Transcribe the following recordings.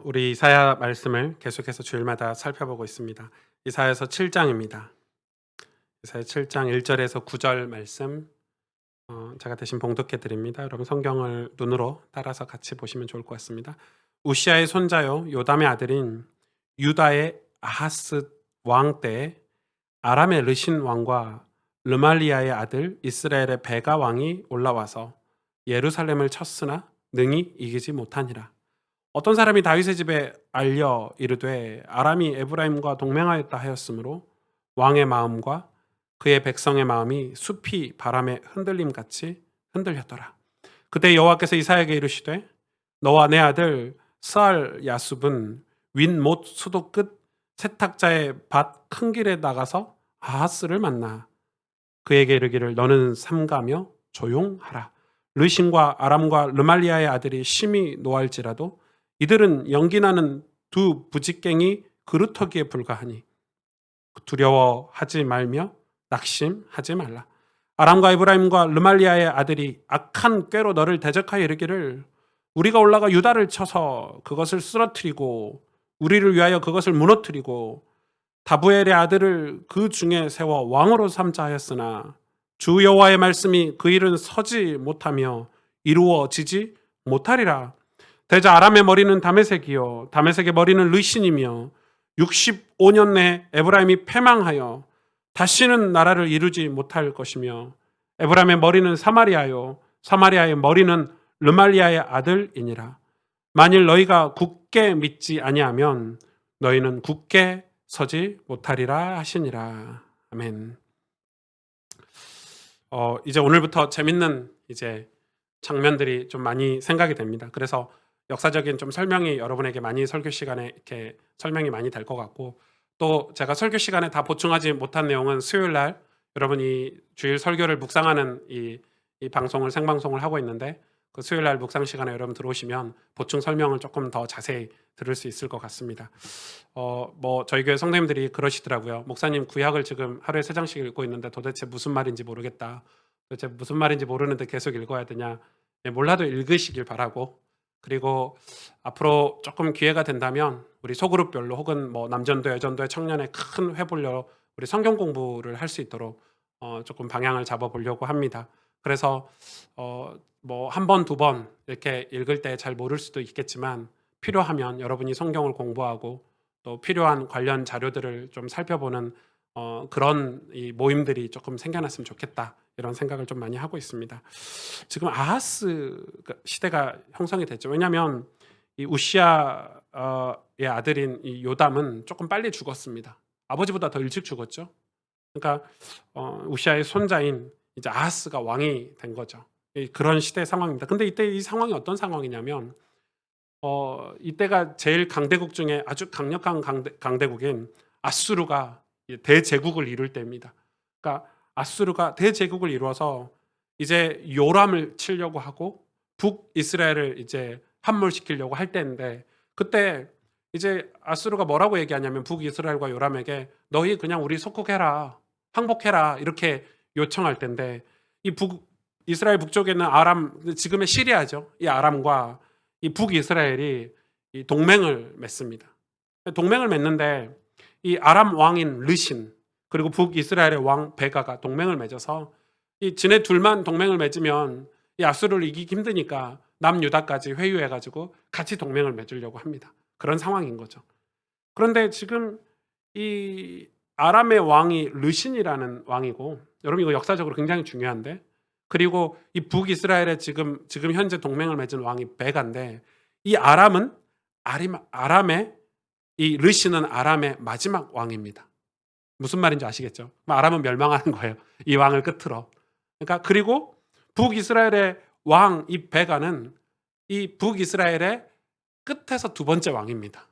우리 이사야 말씀을 계속해서 주일마다 살펴보고 있습니다. 이사야서 7장입니다. 이사야 7장 1절에서 9절 말씀 제가 대신 봉독해 드립니다. 여러분 성경을 눈으로 따라서 같이 보시면 좋을 것 같습니다. 우시아의 손자요 요담의 아들인 유다의 아하스 왕 때 아람의 르신 왕과 르말리아의 아들 이스라엘의 베가 왕이 올라와서 예루살렘을 쳤으나 능히 이기지 못하니라. 어떤 사람이 다윗의 집에 알려 이르되 아람이 에브라임과 동맹하였다 하였으므로 왕의 마음과 그의 백성의 마음이 숲이 바람에 흔들림 같이 흔들렸더라. 그때 여호와께서 이사야에게 이르시되 너와 내 아들 스알 야숲은 윗못 수도 끝 세탁자의 밭 큰 길에 나가서 아하스를 만나 그에게 이르기를 너는 삼가며 조용하라. 르신과 아람과 르말리아의 아들이 심히 노할지라도 이들은 연기나는 두 부직갱이 그루터기에 불과하니 두려워하지 말며 낙심하지 말라. 아람과 에브라임과 르말리아의 아들이 악한 꾀로 너를 대적하여 이르기를 우리가 올라가 유다를 쳐서 그것을 쓰러뜨리고 우리를 위하여 그것을 무너뜨리고 다부엘의 아들을 그 중에 세워 왕으로 삼자 하였으나 주 여호와의 말씀이 그 일은 서지 못하며 이루어지지 못하리라. 대자 아람의 머리는 다메섹이요 다메섹의 머리는 르신이며 65년 내 에브라임이 패망하여 다시는 나라를 이루지 못할 것이며 에브라임의 머리는 사마리아요 사마리아의 머리는 르말리아의 아들이니라. 만일 너희가 굳게 믿지 아니하면 너희는 굳게 서지 못하리라 하시니라. 아멘. 이제 오늘부터 재밌는 장면들이 좀 많이 생각이 됩니다. 그래서 역사적인 좀 설명이 여러분에게 많이 설교 시간에 이렇게 설명이 많이 될 것 같고, 또 제가 설교 시간에 다 보충하지 못한 내용은 수요일 날 여러분이 주일 설교를 묵상하는 이 방송을 생방송을 하고 있는데, 그 수요일 날 묵상 시간에 여러분 들어오시면 보충 설명을 조금 더 자세히 들을 수 있을 것 같습니다. 저희 교회 성도님들이 그러시더라고요. 목사님 구약을 지금 하루에 3장씩 읽고 있는데 도대체 무슨 말인지 모르겠다. 도대체 무슨 말인지 모르는데 계속 읽어야 되냐. 몰라도 읽으시길 바라고, 그리고 앞으로 조금 기회가 된다면 우리 소그룹별로 혹은 남전도 여전도의 청년의 큰 회불로 우리 성경 공부를 할 수 있도록 조금 방향을 잡아보려고 합니다. 그래서 한 번, 두 번 이렇게 읽을 때 잘 모를 수도 있겠지만 필요하면 여러분이 성경을 공부하고 또 필요한 관련 자료들을 좀 살펴보는 그런 이 모임들이 조금 생겨났으면 좋겠다, 이런 생각을 좀 많이 하고 있습니다. 지금 아하스 시대가 형성이 됐죠. 왜냐하면 이 우시아의 아들인 이 요담은 조금 빨리 죽었습니다. 아버지보다 더 일찍 죽었죠. 그러니까 우시아의 손자인 이제 아하스가 왕이 된 거죠. 그런 시대 상황입니다. 근데 이때 이 상황이 어떤 상황이냐면 이때가 제일 강대국 중에 아주 강력한 강대국인 아수르가 대제국을 이룰 때입니다. 그러니까 아수르가 대제국을 이루어서 이제 요람을 치려고 하고 북이스라엘을 이제 함몰시키려고 할 때인데, 그때 이제 아수르가 뭐라고 얘기하냐면 북이스라엘과 요람에게 너희 그냥 우리 속국해라, 항복해라, 이렇게 요청할 때인데, 이 이스라엘 북쪽에 있는 아람, 지금의 시리아죠. 이 아람과 이 북이스라엘이 이 동맹을 맺습니다. 동맹을 맺는데 이 아람 왕인 르신 그리고 북이스라엘의 왕 베가가 동맹을 맺어서 이 지네 둘만 동맹을 맺으면 이 아수르를 이기기 힘드니까 남유다까지 회유해가지고 같이 동맹을 맺으려고 합니다. 그런 상황인 거죠. 그런데 지금 이 아람의 왕이 르신이라는 왕이고, 여러분 이거 역사적으로 굉장히 중요한데, 그리고 이 북이스라엘의 지금 현재 동맹을 맺은 왕이 베가인데, 이 아람은 아람의 이 르신은 아람의 마지막 왕입니다. 무슨 말인지 아시겠죠? 아람은 멸망하는 거예요. 이 왕을 끝으로. 그러니까 그리고 북이스라엘의 왕 이 베가는 이 북이스라엘의 끝에서 두 번째 왕입니다.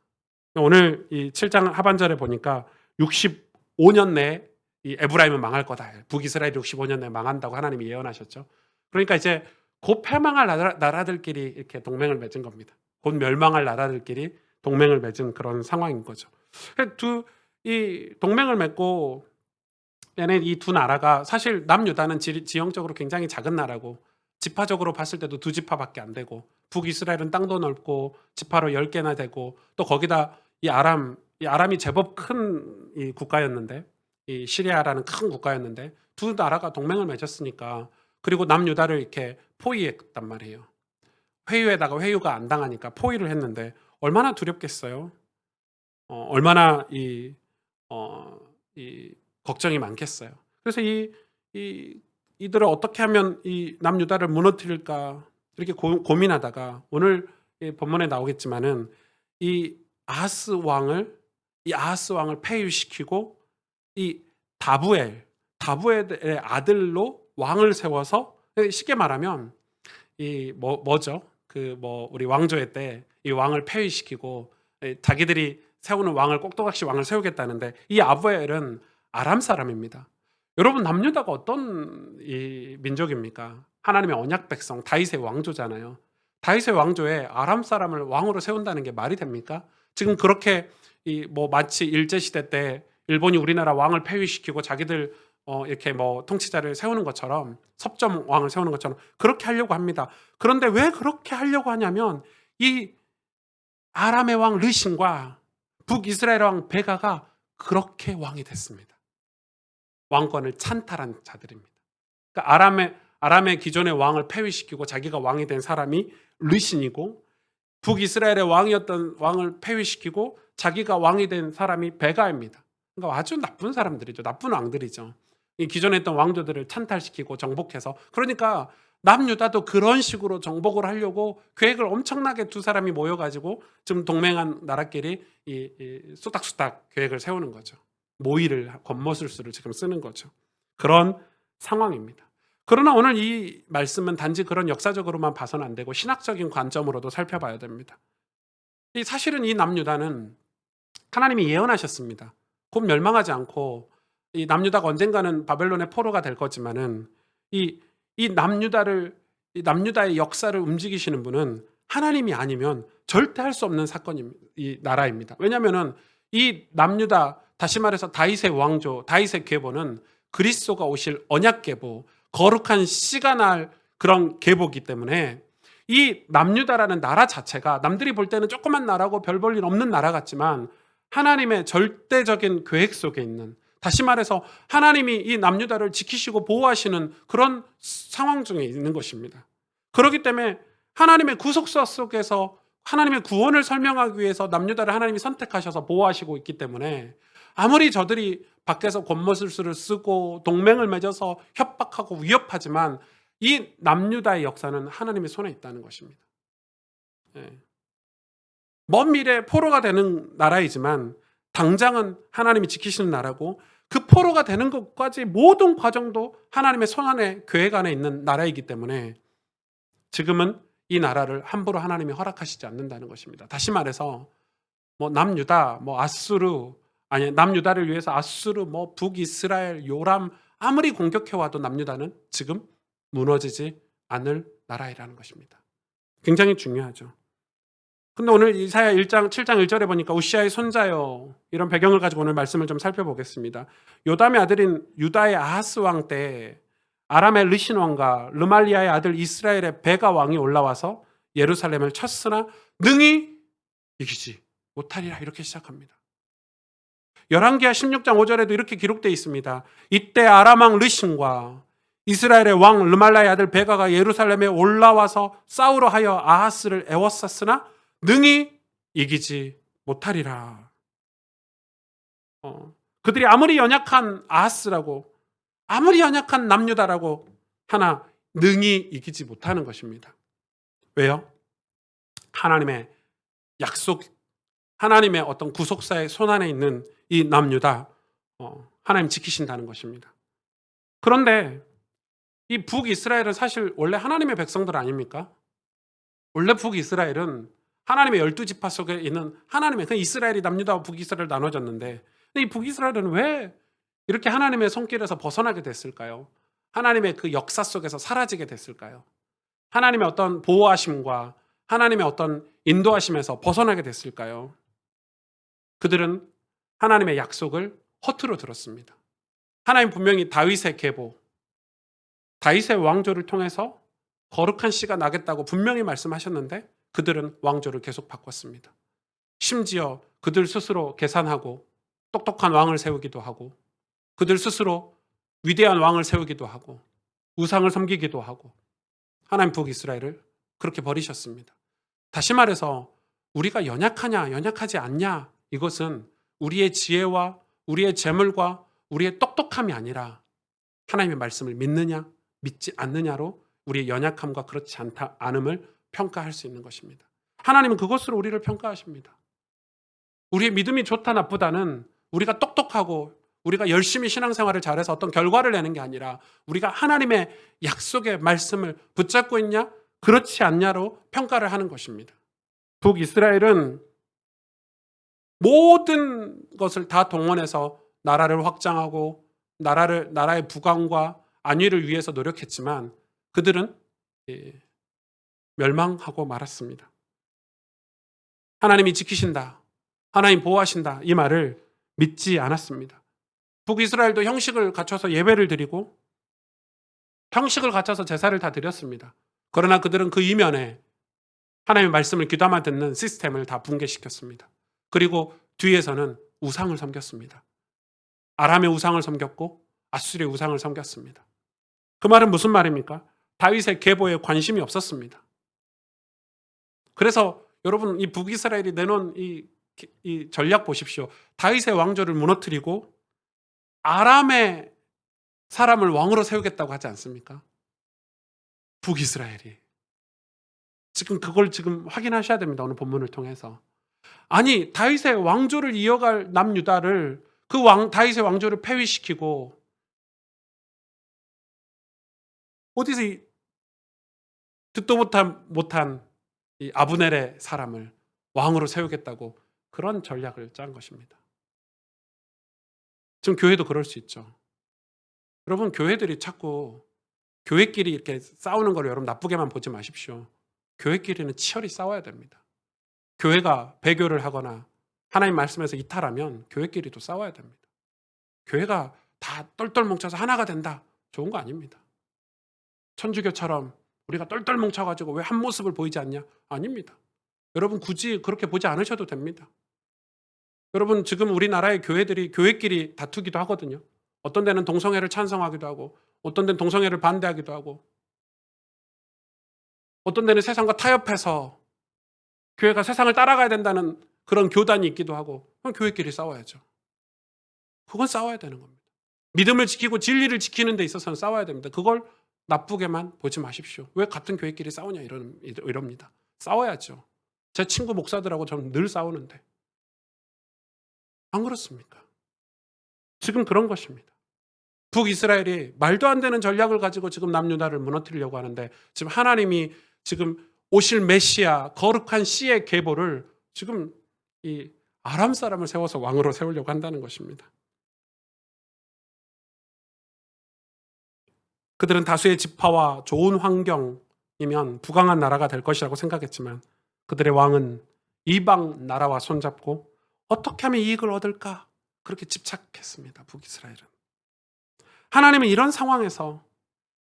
오늘 이 7장 하반절에 보니까 65년 내에 이 에브라임은 망할 거다. 북이스라엘이 65년 내에 망한다고 하나님이 예언하셨죠. 그러니까 이제 곧 패망할 나라들끼리 이렇게 동맹을 맺은 겁니다. 곧 멸망할 나라들끼리 동맹을 맺은 그런 상황인 거죠. 이 동맹을 맺고 얘네 이 두 나라가 사실 남유다는 지형적으로 굉장히 작은 나라고 지파적으로 봤을 때도 두 지파밖에 안 되고 북이스라엘은 땅도 넓고 지파로 10개나 되고 또 거기다 이 아람이 제법 큰 이 국가였는데 이 시리아라는 큰 국가였는데 두 나라가 동맹을 맺었으니까 그리고 남유다를 이렇게 포위했단 말이에요. 회유에다가 회유가 안 당하니까 포위를 했는데 얼마나 두렵겠어요. 얼마나 이 걱정이 많겠어요. 그래서 이들을 어떻게 하면 이 남유다를 무너뜨릴까 이렇게 고민하다가 오늘 본문에 나오겠지만은 이 아하스 왕을 폐위시키고 이 다부엘의 아들로 왕을 세워서 쉽게 말하면 뭐죠? 우리 왕조의 때 이 왕을 폐위시키고 자기들이 세우는 왕을 꼭두각시 왕을 세우겠다는데 이 아부엘은 아람 사람입니다. 여러분 남유다가 어떤 이 민족입니까? 하나님의 언약 백성 다윗의 왕조잖아요. 다윗의 왕조에 아람 사람을 왕으로 세운다는 게 말이 됩니까? 지금 그렇게 마치 일제 시대 때 일본이 우리나라 왕을 폐위시키고 자기들 이렇게 통치자를 세우는 것처럼 섭정 왕을 세우는 것처럼 그렇게 하려고 합니다. 그런데 왜 그렇게 하려고 하냐면 이 아람의 왕 르신과 북이스라엘 왕 베가가 그렇게 왕이 됐습니다. 왕권을 찬탈한 자들입니다. 그러니까 아람의 기존의 왕을 폐위시키고 자기가 왕이 된 사람이 르신이고 북이스라엘의 왕이었던 왕을 폐위시키고 자기가 왕이 된 사람이 베가입니다. 그러니까 아주 나쁜 사람들이죠. 나쁜 왕들이죠. 이 기존에 있던 왕조들을 찬탈시키고 정복해서 그러니까 남유다도 그런 식으로 정복을 하려고 계획을 엄청나게 두 사람이 모여가지고 지금 동맹한 나라끼리 수닥수닥 계획을 세우는 거죠. 모의를 권모술수를 지금 쓰는 거죠. 그런 상황입니다. 그러나 오늘 이 말씀은 단지 그런 역사적으로만 봐서는 안 되고 신학적인 관점으로도 살펴봐야 됩니다. 사실은 이 남유다는 하나님이 예언하셨습니다. 곧 멸망하지 않고 이 남유다가 언젠가는 바벨론의 포로가 될 거지만은 이 남유다의 역사를 움직이시는 분은 하나님이 아니면 절대 할 수 없는 사건입니다. 이 나라입니다. 왜냐하면은 이 남유다 다시 말해서 다윗의 왕조, 다윗의 계보는 그리스도가 오실 언약 계보, 거룩한 씨가 날 그런 계보이기 때문에 이 남유다라는 나라 자체가 남들이 볼 때는 조그만 나라고 별 볼 일 없는 나라 같지만 하나님의 절대적인 계획 속에 있는 다시 말해서 하나님이 이 남유다를 지키시고 보호하시는 그런 상황 중에 있는 것입니다. 그렇기 때문에 하나님의 구속사 속에서 하나님의 구원을 설명하기 위해서 남유다를 하나님이 선택하셔서 보호하시고 있기 때문에 아무리 저들이 밖에서 권모술수를 쓰고 동맹을 맺어서 협박하고 위협하지만 이 남유다의 역사는 하나님의 손에 있다는 것입니다. 먼 미래에 포로가 되는 나라이지만 당장은 하나님이 지키시는 나라고 그 포로가 되는 것까지 모든 과정도 하나님의 손 안에 계획 안에 있는 나라이기 때문에 지금은 이 나라를 함부로 하나님이 허락하시지 않는다는 것입니다. 다시 말해서 남유다, 아수르 남유다를 위해서 아수르, 북이스라엘, 요람 아무리 공격해와도 남유다는 지금 무너지지 않을 나라이라는 것입니다. 굉장히 중요하죠. 근데 오늘 이사야 1장 7장 1절에 보니까 우시아의 손자요 이런 배경을 가지고 오늘 말씀을 좀 살펴보겠습니다. 요담의 아들인 유다의 아하스 왕 때 아람의 르신 왕과 르말리아의 아들 이스라엘의 베가 왕이 올라와서 예루살렘을 쳤으나 능히 이기지 못하리라 이렇게 시작합니다. 열왕기하 16장 5절에도 이렇게 기록되어 있습니다. 이때 아람 왕 르신과 이스라엘의 왕 르말라의 아들 베가가 예루살렘에 올라와서 싸우러 하여 아하스를 애워쌌으나 능히 이기지 못하리라. 그들이 아무리 연약한 아하스라고 아무리 연약한 남유다라고 하나 능히 이기지 못하는 것입니다. 왜요? 하나님의 약속, 하나님의 어떤 구속사의 손안에 있는 이 남유다 하나님 지키신다는 것입니다. 그런데 이 북이스라엘은 사실 원래 하나님의 백성들 아닙니까? 원래 북이스라엘은 하나님의 12지파 속에 있는 하나님의 그 이스라엘이 남유다와 북이스라엘 나눠졌는데 이 북이스라엘은 왜 이렇게 하나님의 손길에서 벗어나게 됐을까요? 하나님의 그 역사 속에서 사라지게 됐을까요? 하나님의 어떤 보호하심과 하나님의 어떤 인도하심에서 벗어나게 됐을까요? 그들은 하나님의 약속을 허투루 들었습니다. 하나님 분명히 다윗의 계보, 다윗의 왕조를 통해서 거룩한 씨가 나겠다고 분명히 말씀하셨는데 그들은 왕조를 계속 바꿨습니다. 심지어 그들 스스로 계산하고 똑똑한 왕을 세우기도 하고 그들 스스로 위대한 왕을 세우기도 하고 우상을 섬기기도 하고 하나님 북이스라엘을 그렇게 버리셨습니다. 다시 말해서 우리가 연약하냐 연약하지 않냐 이것은 우리의 지혜와 우리의 재물과 우리의 똑똑함이 아니라 하나님의 말씀을 믿느냐 믿지 않느냐로 우리의 연약함과 그렇지 않음을 평가할 수 있는 것입니다. 하나님은 그것으로 우리를 평가하십니다. 우리의 믿음이 좋다 나쁘다는 우리가 똑똑하고 우리가 열심히 신앙생활을 잘해서 어떤 결과를 내는 게 아니라 우리가 하나님의 약속의 말씀을 붙잡고 있냐 그렇지 않냐로 평가를 하는 것입니다. 북이스라엘은 모든 것을 다 동원해서 나라를 확장하고 나라의 부강과 안위를 위해서 노력했지만 그들은 멸망하고 말았습니다. 하나님이 지키신다, 하나님 보호하신다 이 말을 믿지 않았습니다. 북이스라엘도 형식을 갖춰서 예배를 드리고 형식을 갖춰서 제사를 다 드렸습니다. 그러나 그들은 그 이면에 하나님의 말씀을 귀담아 듣는 시스템을 다 붕괴시켰습니다. 그리고 뒤에서는 우상을 섬겼습니다. 아람의 우상을 섬겼고 아수리의 우상을 섬겼습니다. 그 말은 무슨 말입니까? 다윗의 계보에 관심이 없었습니다. 그래서 여러분 이 북이스라엘이 내놓은 이 전략 보십시오. 다윗의 왕조를 무너뜨리고 아람의 사람을 왕으로 세우겠다고 하지 않습니까? 북이스라엘이. 지금 그걸 지금 확인하셔야 됩니다. 오늘 본문을 통해서. 아니 다윗의 왕조를 이어갈 남유다를 다윗의 왕조를 폐위시키고 어디서 듣도 못한 이 아브넬의 사람을 왕으로 세우겠다고 그런 전략을 짠 것입니다. 지금 교회도 그럴 수 있죠. 여러분 교회들이 자꾸 교회끼리 이렇게 싸우는 걸 여러분 나쁘게만 보지 마십시오. 교회끼리는 치열히 싸워야 됩니다. 교회가 배교를 하거나 하나님 말씀에서 이탈하면 교회끼리도 싸워야 됩니다. 교회가 다 똘똘 뭉쳐서 하나가 된다. 좋은 거 아닙니다. 천주교처럼 우리가 똘똘 뭉쳐가지고 왜 한 모습을 보이지 않냐? 아닙니다. 여러분 굳이 그렇게 보지 않으셔도 됩니다. 여러분 지금 우리나라의 교회들이 교회끼리 다투기도 하거든요. 어떤 데는 동성애를 찬성하기도 하고 어떤 데는 동성애를 반대하기도 하고 어떤 데는 세상과 타협해서 교회가 세상을 따라가야 된다는 그런 교단이 있기도 하고 그럼 교회끼리 싸워야죠. 그건 싸워야 되는 겁니다. 믿음을 지키고 진리를 지키는 데 있어서는 싸워야 됩니다. 그걸 나쁘게만 보지 마십시오. 왜 같은 교회끼리 싸우냐 이럽니다. 싸워야죠. 제 친구 목사들하고 저는 늘 싸우는데 안 그렇습니까? 지금 그런 것입니다. 북이스라엘이 말도 안 되는 전략을 가지고 지금 남유다를 무너뜨리려고 하는데 지금 하나님이 지금 오실 메시아 거룩한 씨의 계보를 지금 이 아람 사람을 세워서 왕으로 세우려고 한다는 것입니다. 그들은 다수의 지파와 좋은 환경이면 부강한 나라가 될 것이라고 생각했지만 그들의 왕은 이방 나라와 손잡고 어떻게 하면 이익을 얻을까 그렇게 집착했습니다. 북이스라엘은. 하나님은 이런 상황에서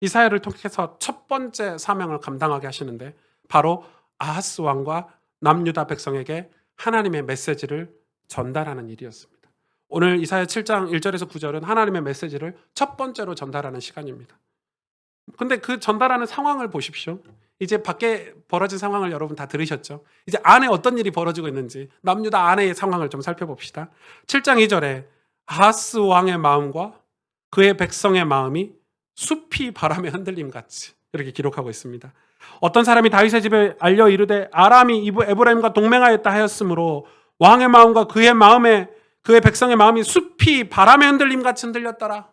이사야를 통해서 첫 번째 사명을 감당하게 하시는데 바로 아하스 왕과 남유다 백성에게 하나님의 메시지를 전달하는 일이었습니다. 오늘 이사야 7장 1절에서 9절은 하나님의 메시지를 첫 번째로 전달하는 시간입니다. 근데 그 전달하는 상황을 보십시오. 이제 밖에 벌어진 상황을 여러분 다 들으셨죠? 이제 안에 어떤 일이 벌어지고 있는지 남유다 안의 상황을 좀 살펴봅시다. 7장 2절에 아하스 왕의 마음과 그의 백성의 마음이 숲이 바람에 흔들림 같이 이렇게 기록하고 있습니다. 어떤 사람이 다윗의 집에 알려 이르되 아람이 에브라임과 동맹하였다 하였으므로 왕의 마음과 그의 백성의 마음이 숲이 바람에 흔들림 같이 흔들렸더라.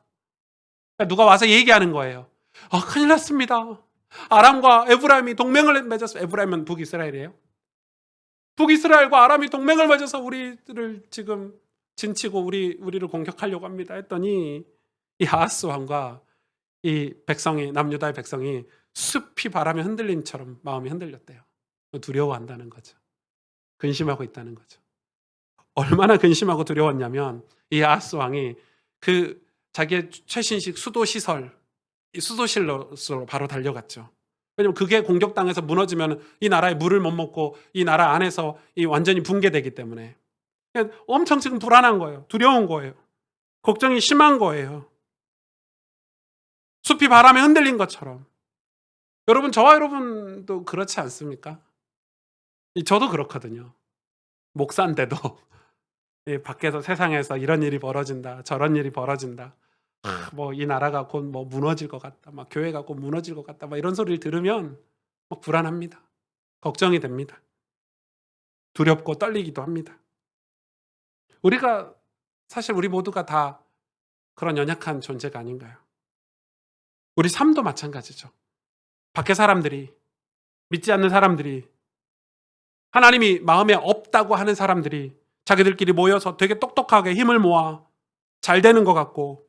그러니까 누가 와서 얘기하는 거예요. 큰일 났습니다. 아람과 에브라임이 동맹을 맺어서 에브라임은 북이스라엘이에요. 북이스라엘과 아람이 동맹을 맺어서 우리를 지금 진치고 우리를 공격하려고 합니다. 했더니 이 아하스 왕과 이 백성이 남유다의 백성이 숲이 바람에 흔들림처럼 마음이 흔들렸대요. 두려워한다는 거죠. 근심하고 있다는 거죠. 얼마나 근심하고 두려웠냐면 이 아하스 왕이 그 자기의 최신식 수도시설 이 수도실로 바로 달려갔죠. 왜냐면 그게 공격당해서 무너지면 이 나라에 물을 못 먹고 이 나라 안에서 이 완전히 붕괴되기 때문에 엄청 지금 불안한 거예요. 두려운 거예요. 걱정이 심한 거예요. 숲이 바람에 흔들린 것처럼. 여러분, 저와 여러분도 그렇지 않습니까? 저도 그렇거든요. 목사인데도 밖에서 세상에서 이런 일이 벌어진다, 저런 일이 벌어진다. 뭐 이 나라가 곧 뭐 무너질 것 같다, 막 교회가 곧 무너질 것 같다, 막 이런 소리를 들으면 막 불안합니다. 걱정이 됩니다. 두렵고 떨리기도 합니다. 우리가 사실 우리 모두가 다 그런 연약한 존재가 아닌가요? 우리 삶도 마찬가지죠. 밖에 사람들이, 믿지 않는 사람들이, 하나님이 마음에 없다고 하는 사람들이 자기들끼리 모여서 되게 똑똑하게 힘을 모아 잘 되는 것 같고,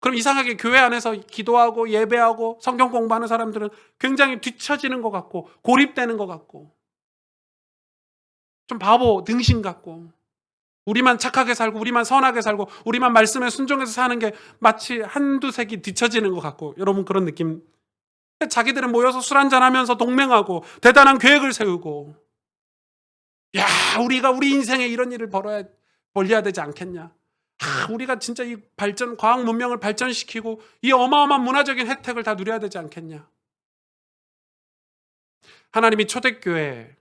그럼 이상하게 교회 안에서 기도하고 예배하고 성경 공부하는 사람들은 굉장히 뒤처지는 것 같고 고립되는 것 같고 좀 바보 등신 같고, 우리만 착하게 살고 우리만 선하게 살고 우리만 말씀에 순종해서 사는 게 마치 한두 색이 뒤처지는 것 같고, 여러분 그런 느낌? 자기들은 모여서 술 한잔하면서 동맹하고 대단한 계획을 세우고, 야, 우리가 우리 인생에 이런 일을 벌려야 되지 않겠냐, 우리가 진짜 이 과학 문명을 발전시키고 이 어마어마한 문화적인 혜택을 다 누려야 되지 않겠냐. 하나님이 초대교회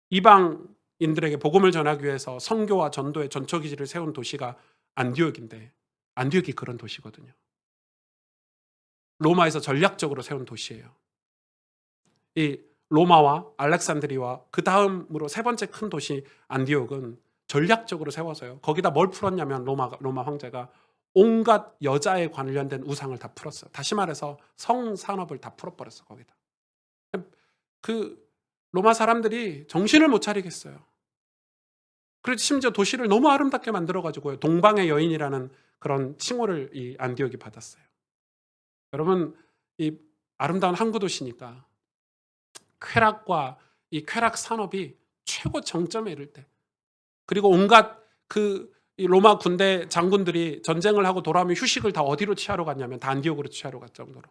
이방인들에게 복음을 전하기 위해서 선교와 전도의 전초기지를 세운 도시가 안디옥인데, 안디옥이 그런 도시거든요. 로마에서 전략적으로 세운 도시예요. 이 로마와 알렉산드리와 그 다음으로 세 번째 큰 도시 안디옥은 전략적으로 세워서요. 거기다 뭘 풀었냐면 로마 황제가 온갖 여자에 관련된 우상을 다 풀었어요. 다시 말해서 성산업을 다 풀어버렸어 거기다. 그 로마 사람들이 정신을 못 차리겠어요. 그래서 심지어 도시를 너무 아름답게 만들어가지고요, 동방의 여인이라는 그런 칭호를 이 안디옥이 받았어요. 여러분, 이 아름다운 항구 도시니까 쾌락과 이 쾌락 산업이 최고 정점에 이를 때, 그리고 온갖 이 로마 군대 장군들이 전쟁을 하고 돌아오면 휴식을 다 어디로 취하러 갔냐면 다 안디옥으로 취하러 갈 정도로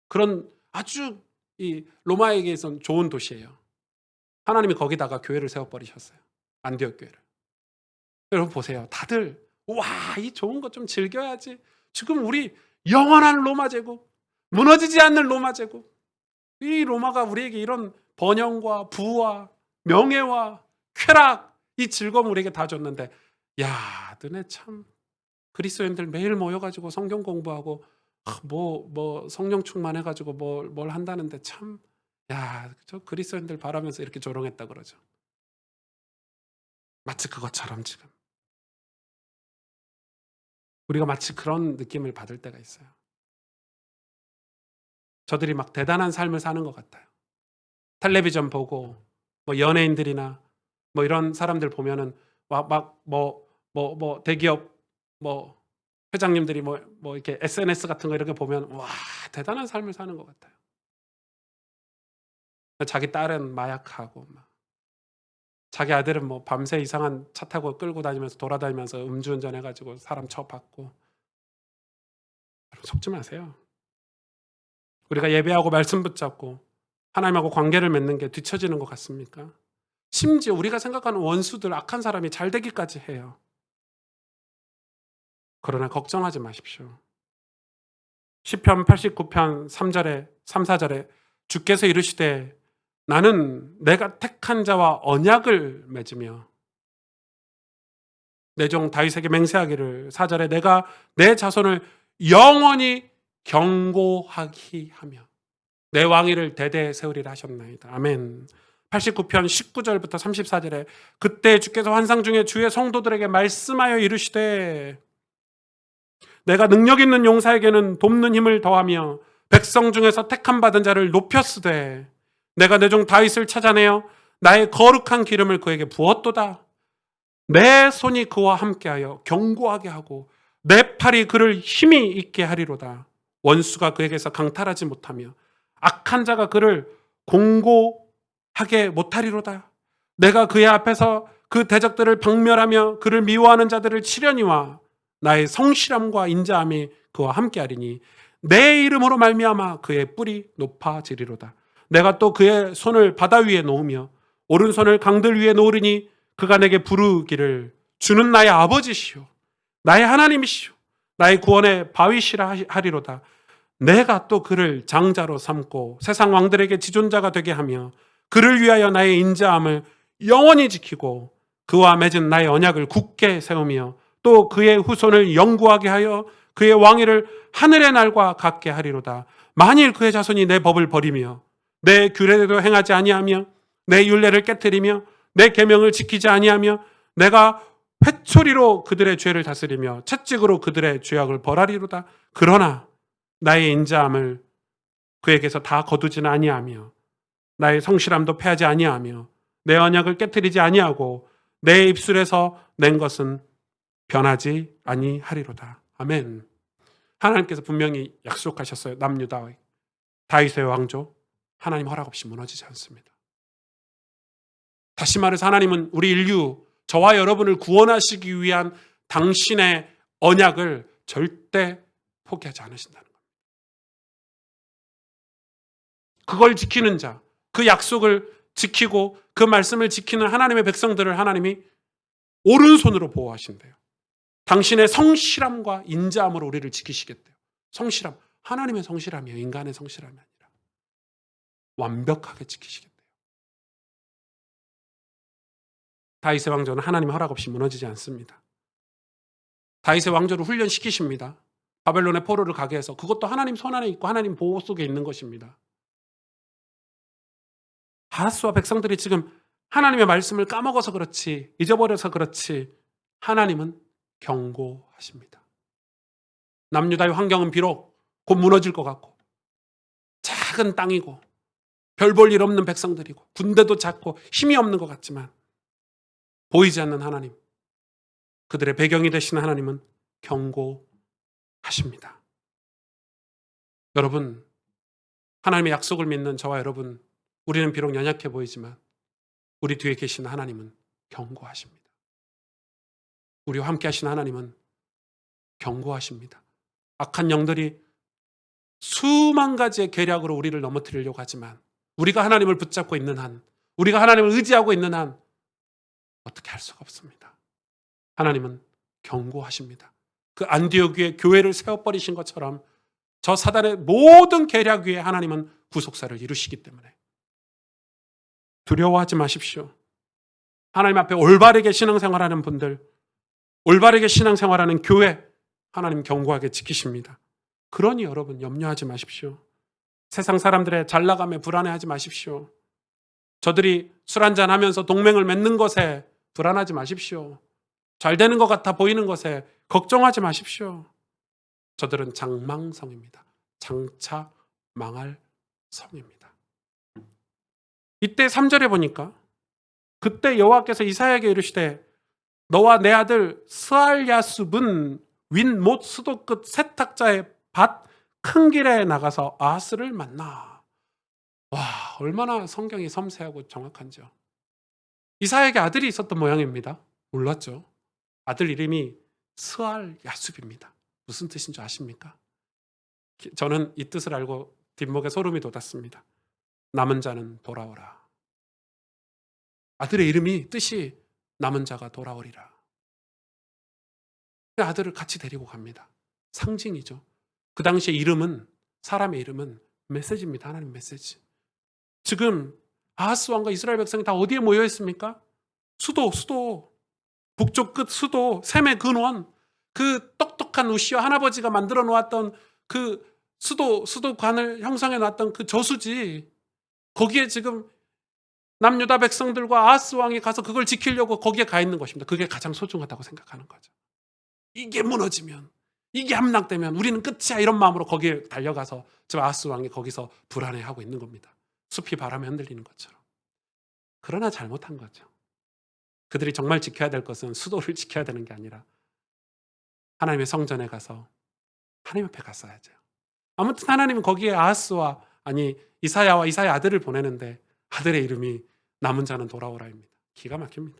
그런 아주 이 로마에게선 좋은 도시예요. 하나님이 거기다가 교회를 세워버리셨어요. 안디옥 교회를. 여러분 보세요. 다들 와, 이 좋은 거 좀 즐겨야지. 지금 우리 영원한 로마 제국, 무너지지 않는 로마 제국, 이 로마가 우리에게 이런 번영과 부와 명예와 쾌락, 이 즐거움 우리에게 다 줬는데, 야, 너네 참 그리스도인들 매일 모여가지고 성경 공부하고 뭐 성령 충만해가지고 뭘 한다는데 참, 야, 저 그리스도인들 바라면서 이렇게 조롱했다 그러죠. 마치 그것처럼 지금 우리가 마치 그런 느낌을 받을 때가 있어요. 저들이 막 대단한 삶을 사는 것 같아요. 텔레비전 보고 뭐 연예인들이나 뭐 이런 사람들 보면은 막 대기업 뭐 회장님들이 뭐 이렇게 SNS 같은 거 이렇게 보면 와, 대단한 삶을 사는 것 같아요. 자기 딸은 마약하고 막, 자기 아들은 뭐 밤새 이상한 차 타고 끌고 다니면서 돌아다니면서 음주운전 해가지고 사람 처받고. 속지 마세요. 우리가 예배하고 말씀 붙잡고 하나님하고 관계를 맺는 게 뒤처지는 것 같습니까? 심지어 우리가 생각하는 원수들, 악한 사람이 잘 되기까지 해요. 그러나 걱정하지 마십시오. 시편 89편 3절에 3, 4절에 주께서 이르시되 나는 내가 택한 자와 언약을 맺으며 내 종 다윗에게 맹세하기를 4절에 내가 내 자손을 영원히 경고하기 하며 내 왕위를 대대 세우리라 하셨나이다. 아멘. 89편 19절부터 34절에 그때 주께서 환상 중에 주의 성도들에게 말씀하여 이르시되 내가 능력 있는 용사에게는 돕는 힘을 더하며 백성 중에서 택함 받은 자를 높였으되 내가 내 종 다윗을 찾아내어 나의 거룩한 기름을 그에게 부었도다. 내 손이 그와 함께하여 경고하게 하고 내 팔이 그를 힘이 있게 하리로다. 원수가 그에게서 강탈하지 못하며 악한 자가 그를 공고하게 못하리로다. 내가 그의 앞에서 그 대적들을 박멸하며 그를 미워하는 자들을 치려니와 나의 성실함과 인자함이 그와 함께하리니 내 이름으로 말미암아 그의 뿔이 높아지리로다. 내가 또 그의 손을 바다 위에 놓으며 오른손을 강들 위에 놓으리니 그가 내게 부르기를 주는 나의 아버지시오 나의 하나님이시오 나의 구원의 바위시라 하리로다. 내가 또 그를 장자로 삼고 세상 왕들에게 지존자가 되게 하며 그를 위하여 나의 인자함을 영원히 지키고 그와 맺은 나의 언약을 굳게 세우며 또 그의 후손을 영구하게 하여 그의 왕위를 하늘의 날과 같게 하리로다. 만일 그의 자손이 내 법을 버리며 내 규례대로 행하지 아니하며 내 율례를 깨뜨리며 내 계명을 지키지 아니하며 내가 회초리로 그들의 죄를 다스리며 채찍으로 그들의 죄악을 벌하리로다. 그러나 나의 인자함을 그에게서 다 거두지는 아니하며 나의 성실함도 패하지 아니하며 내 언약을 깨뜨리지 아니하고 내 입술에서 낸 것은 변하지 아니하리로다. 아멘. 하나님께서 분명히 약속하셨어요. 남유다 다윗의 왕조 하나님 허락 없이 무너지지 않습니다. 다시 말해서 하나님은 우리 인류 저와 여러분을 구원하시기 위한 당신의 언약을 절대 포기하지 않으신다는 겁니다. 그걸 지키는 자, 그 약속을 지키고 그 말씀을 지키는 하나님의 백성들을 하나님이 오른손으로 보호하신대요. 당신의 성실함과 인자함으로 우리를 지키시겠대요. 성실함, 하나님의 성실함이에요. 인간의 성실함이 아니라 완벽하게 지키시겠대요. 다윗의 왕조는 하나님 허락 없이 무너지지 않습니다. 다윗의 왕조를 훈련시키십니다. 바벨론의 포로를 가게 해서 그것도 하나님 손안에 있고 하나님 보호 속에 있는 것입니다. 아하스와 백성들이 지금 하나님의 말씀을 까먹어서 그렇지, 잊어버려서 그렇지 하나님은 경고하십니다. 남유다의 환경은 비록 곧 무너질 것 같고 작은 땅이고 별 볼 일 없는 백성들이고 군대도 작고 힘이 없는 것 같지만 보이지 않는 하나님, 그들의 배경이 되시는 하나님은 경고하십니다. 여러분, 하나님의 약속을 믿는 저와 여러분, 우리는 비록 연약해 보이지만 우리 뒤에 계신 하나님은 경고하십니다. 우리와 함께 하신 하나님은 경고하십니다. 악한 영들이 수만 가지의 계략으로 우리를 넘어뜨리려고 하지만 우리가 하나님을 붙잡고 있는 한, 우리가 하나님을 의지하고 있는 한 어떻게 할 수가 없습니다. 하나님은 경고하십니다. 그 안디옥 위에 교회를 세워버리신 것처럼 저 사단의 모든 계략 위에 하나님은 구속사를 이루시기 때문에 두려워하지 마십시오. 하나님 앞에 올바르게 신앙생활하는 분들, 올바르게 신앙생활하는 교회, 하나님 경고하게 지키십니다. 그러니 여러분 염려하지 마십시오. 세상 사람들의 잘나감에 불안해하지 마십시오. 저들이 술 한잔 하면서 동맹을 맺는 것에 불안하지 마십시오. 잘 되는 것 같아 보이는 것에 걱정하지 마십시오. 저들은 장망성입니다. 장차 망할 성입니다. 이때 3절에 보니까 그때 여호와께서 이사야에게 이르시되 너와 내 아들 스알야숲은 윗못 수도 끝 세탁자의 밭 큰 길에 나가서 아하스를 만나. 와, 얼마나 성경이 섬세하고 정확한지요. 이사야에게 아들이 있었던 모양입니다. 몰랐죠. 아들 이름이 스알야숲입니다. 무슨 뜻인 줄 아십니까? 저는 이 뜻을 알고 뒷목에 소름이 돋았습니다. 남은 자는 돌아오라. 아들의 이름이 뜻이 남은 자가 돌아오리라. 아들을 같이 데리고 갑니다. 상징이죠. 그 당시에 이름은, 사람의 이름은 메시지입니다. 하나님 메시지. 지금 아하스 왕과 이스라엘 백성이 다 어디에 모여 있습니까? 수도, 북쪽 끝 수도, 셈의 근원, 그 똑똑한 우시와 할아버지가 만들어 놓았던 그 수도관을 형성해 놨던 그 저수지, 거기에 지금 남유다 백성들과 아하스 왕이 가서 그걸 지키려고 거기에 가 있는 것입니다. 그게 가장 소중하다고 생각하는 거죠. 이게 무너지면, 이게 함락되면 우리는 끝이야, 이런 마음으로 거기에 달려가서 지금 아하스 왕이 거기서 불안해하고 있는 겁니다. 숲이 바람에 흔들리는 것처럼. 그러나 잘못한 거죠. 그들이 정말 지켜야 될 것은 수도를 지켜야 되는 게 아니라 하나님의 성전에 가서 하나님 앞에 갔어야죠. 아무튼 하나님은 거기에 아하스와, 이사야와 이사야 아들을 보내는데 아들의 이름이 남은 자는 돌아오라입니다. 기가 막힙니다.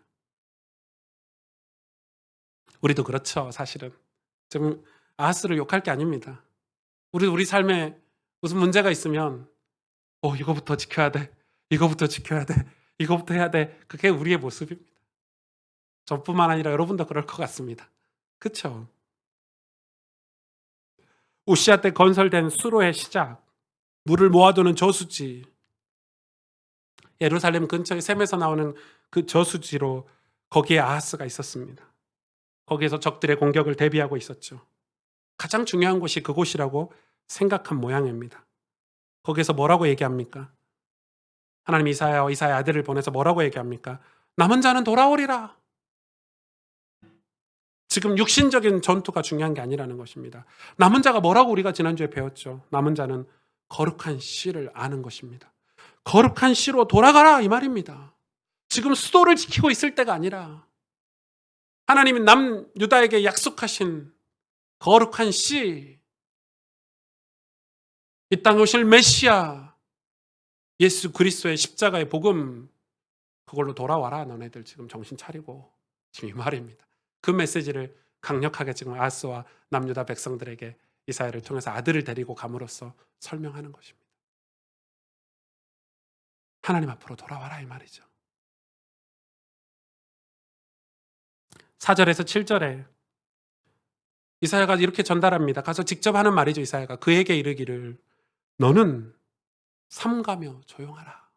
우리도 그렇죠. 사실은 지금 아하스를 욕할 게 아닙니다. 우리 삶에 무슨 문제가 있으면 이거부터 지켜야 돼. 이거부터 지켜야 돼. 이거부터 해야 돼. 그게 우리의 모습입니다. 저뿐만 아니라 여러분도 그럴 것 같습니다. 그쵸? 우시아 때 건설된 수로의 시작, 물을 모아두는 저수지, 예루살렘 근처의 셈에서 나오는 그 저수지로 거기에 아하스가 있었습니다. 거기에서 적들의 공격을 대비하고 있었죠. 가장 중요한 곳이 그곳이라고 생각한 모양입니다. 거기에서 뭐라고 얘기합니까? 하나님 이사야와 이사야 아들을 보내서 뭐라고 얘기합니까? 남은 자는 돌아오리라. 지금 육신적인 전투가 중요한 게 아니라는 것입니다. 남은 자가 뭐라고 우리가 지난주에 배웠죠? 남은 자는 거룩한 씨를 아는 것입니다. 거룩한 씨로 돌아가라 이 말입니다. 지금 수도를 지키고 있을 때가 아니라 하나님이 남유다에게 약속하신 거룩한 씨, 이 땅에 오실 메시아 예수 그리스도의 십자가의 복음, 그걸로 돌아와라. 너네들 지금 정신 차리고, 지금 이 말입니다. 그 메시지를 강력하게 지금 아하스와 남유다 백성들에게 이사야를 통해서 아들을 데리고 감으로써 설명하는 것입니다. 하나님 앞으로 돌아와라 이 말이죠. 4절에서 7절에 이사야가 이렇게 전달합니다. 가서 직접 하는 말이죠. 이사야가 그에게 이르기를 너는 삼가며 조용하라.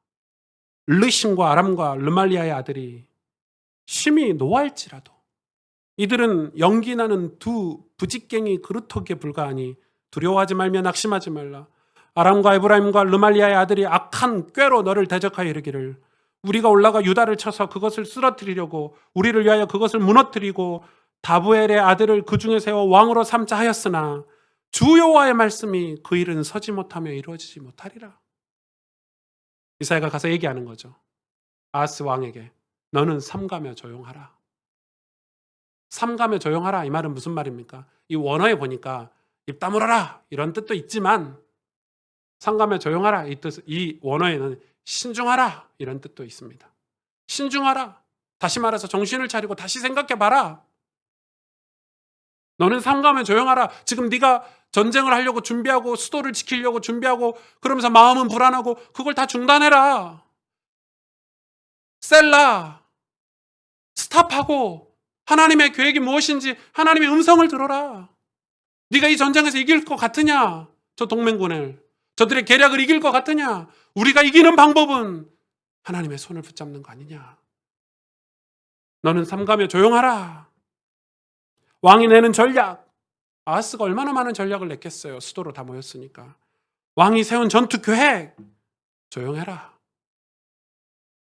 르신과 아람과 르말리아의 아들이 심히 노할지라도 이들은 연기나는 두 부직갱이 그루터기에 불과하니 두려워하지 말며 낙심하지 말라. 아람과 에브라임과 르말리아의 아들이 악한 꾀로 너를 대적하여 이르기를 우리가 올라가 유다를 쳐서 그것을 쓰러뜨리려고 우리를 위하여 그것을 무너뜨리고 다부엘의 아들을 그 중에 세워 왕으로 삼자 하였으나 주 여호와의 말씀이 그 일은 서지 못하며 이루어지지 못하리라. 이사야가 가서 얘기하는 거죠. 아하스 왕에게 너는 삼가며 조용하라. 삼가며 조용하라 이 말은 무슨 말입니까? 이 원어에 보니까 입 다물어라 이런 뜻도 있지만 삼가며 조용하라 이 원어에는 신중하라 이런 뜻도 있습니다. 신중하라. 다시 말해서 정신을 차리고 다시 생각해봐라. 너는 삼가며 조용하라. 지금 네가 전쟁을 하려고 준비하고 수도를 지키려고 준비하고 그러면서 마음은 불안하고 그걸 다 중단해라. 셀라. 스탑하고 하나님의 계획이 무엇인지 하나님의 음성을 들어라. 네가 이 전쟁에서 이길 것 같으냐? 저 동맹군을. 저들의 계략을 이길 것 같으냐? 우리가 이기는 방법은 하나님의 손을 붙잡는 거 아니냐? 너는 삼가며 조용하라. 왕이 내는 전략. 아하스가 얼마나 많은 전략을 냈겠어요. 수도로 다 모였으니까. 왕이 세운 전투 계획. 조용해라.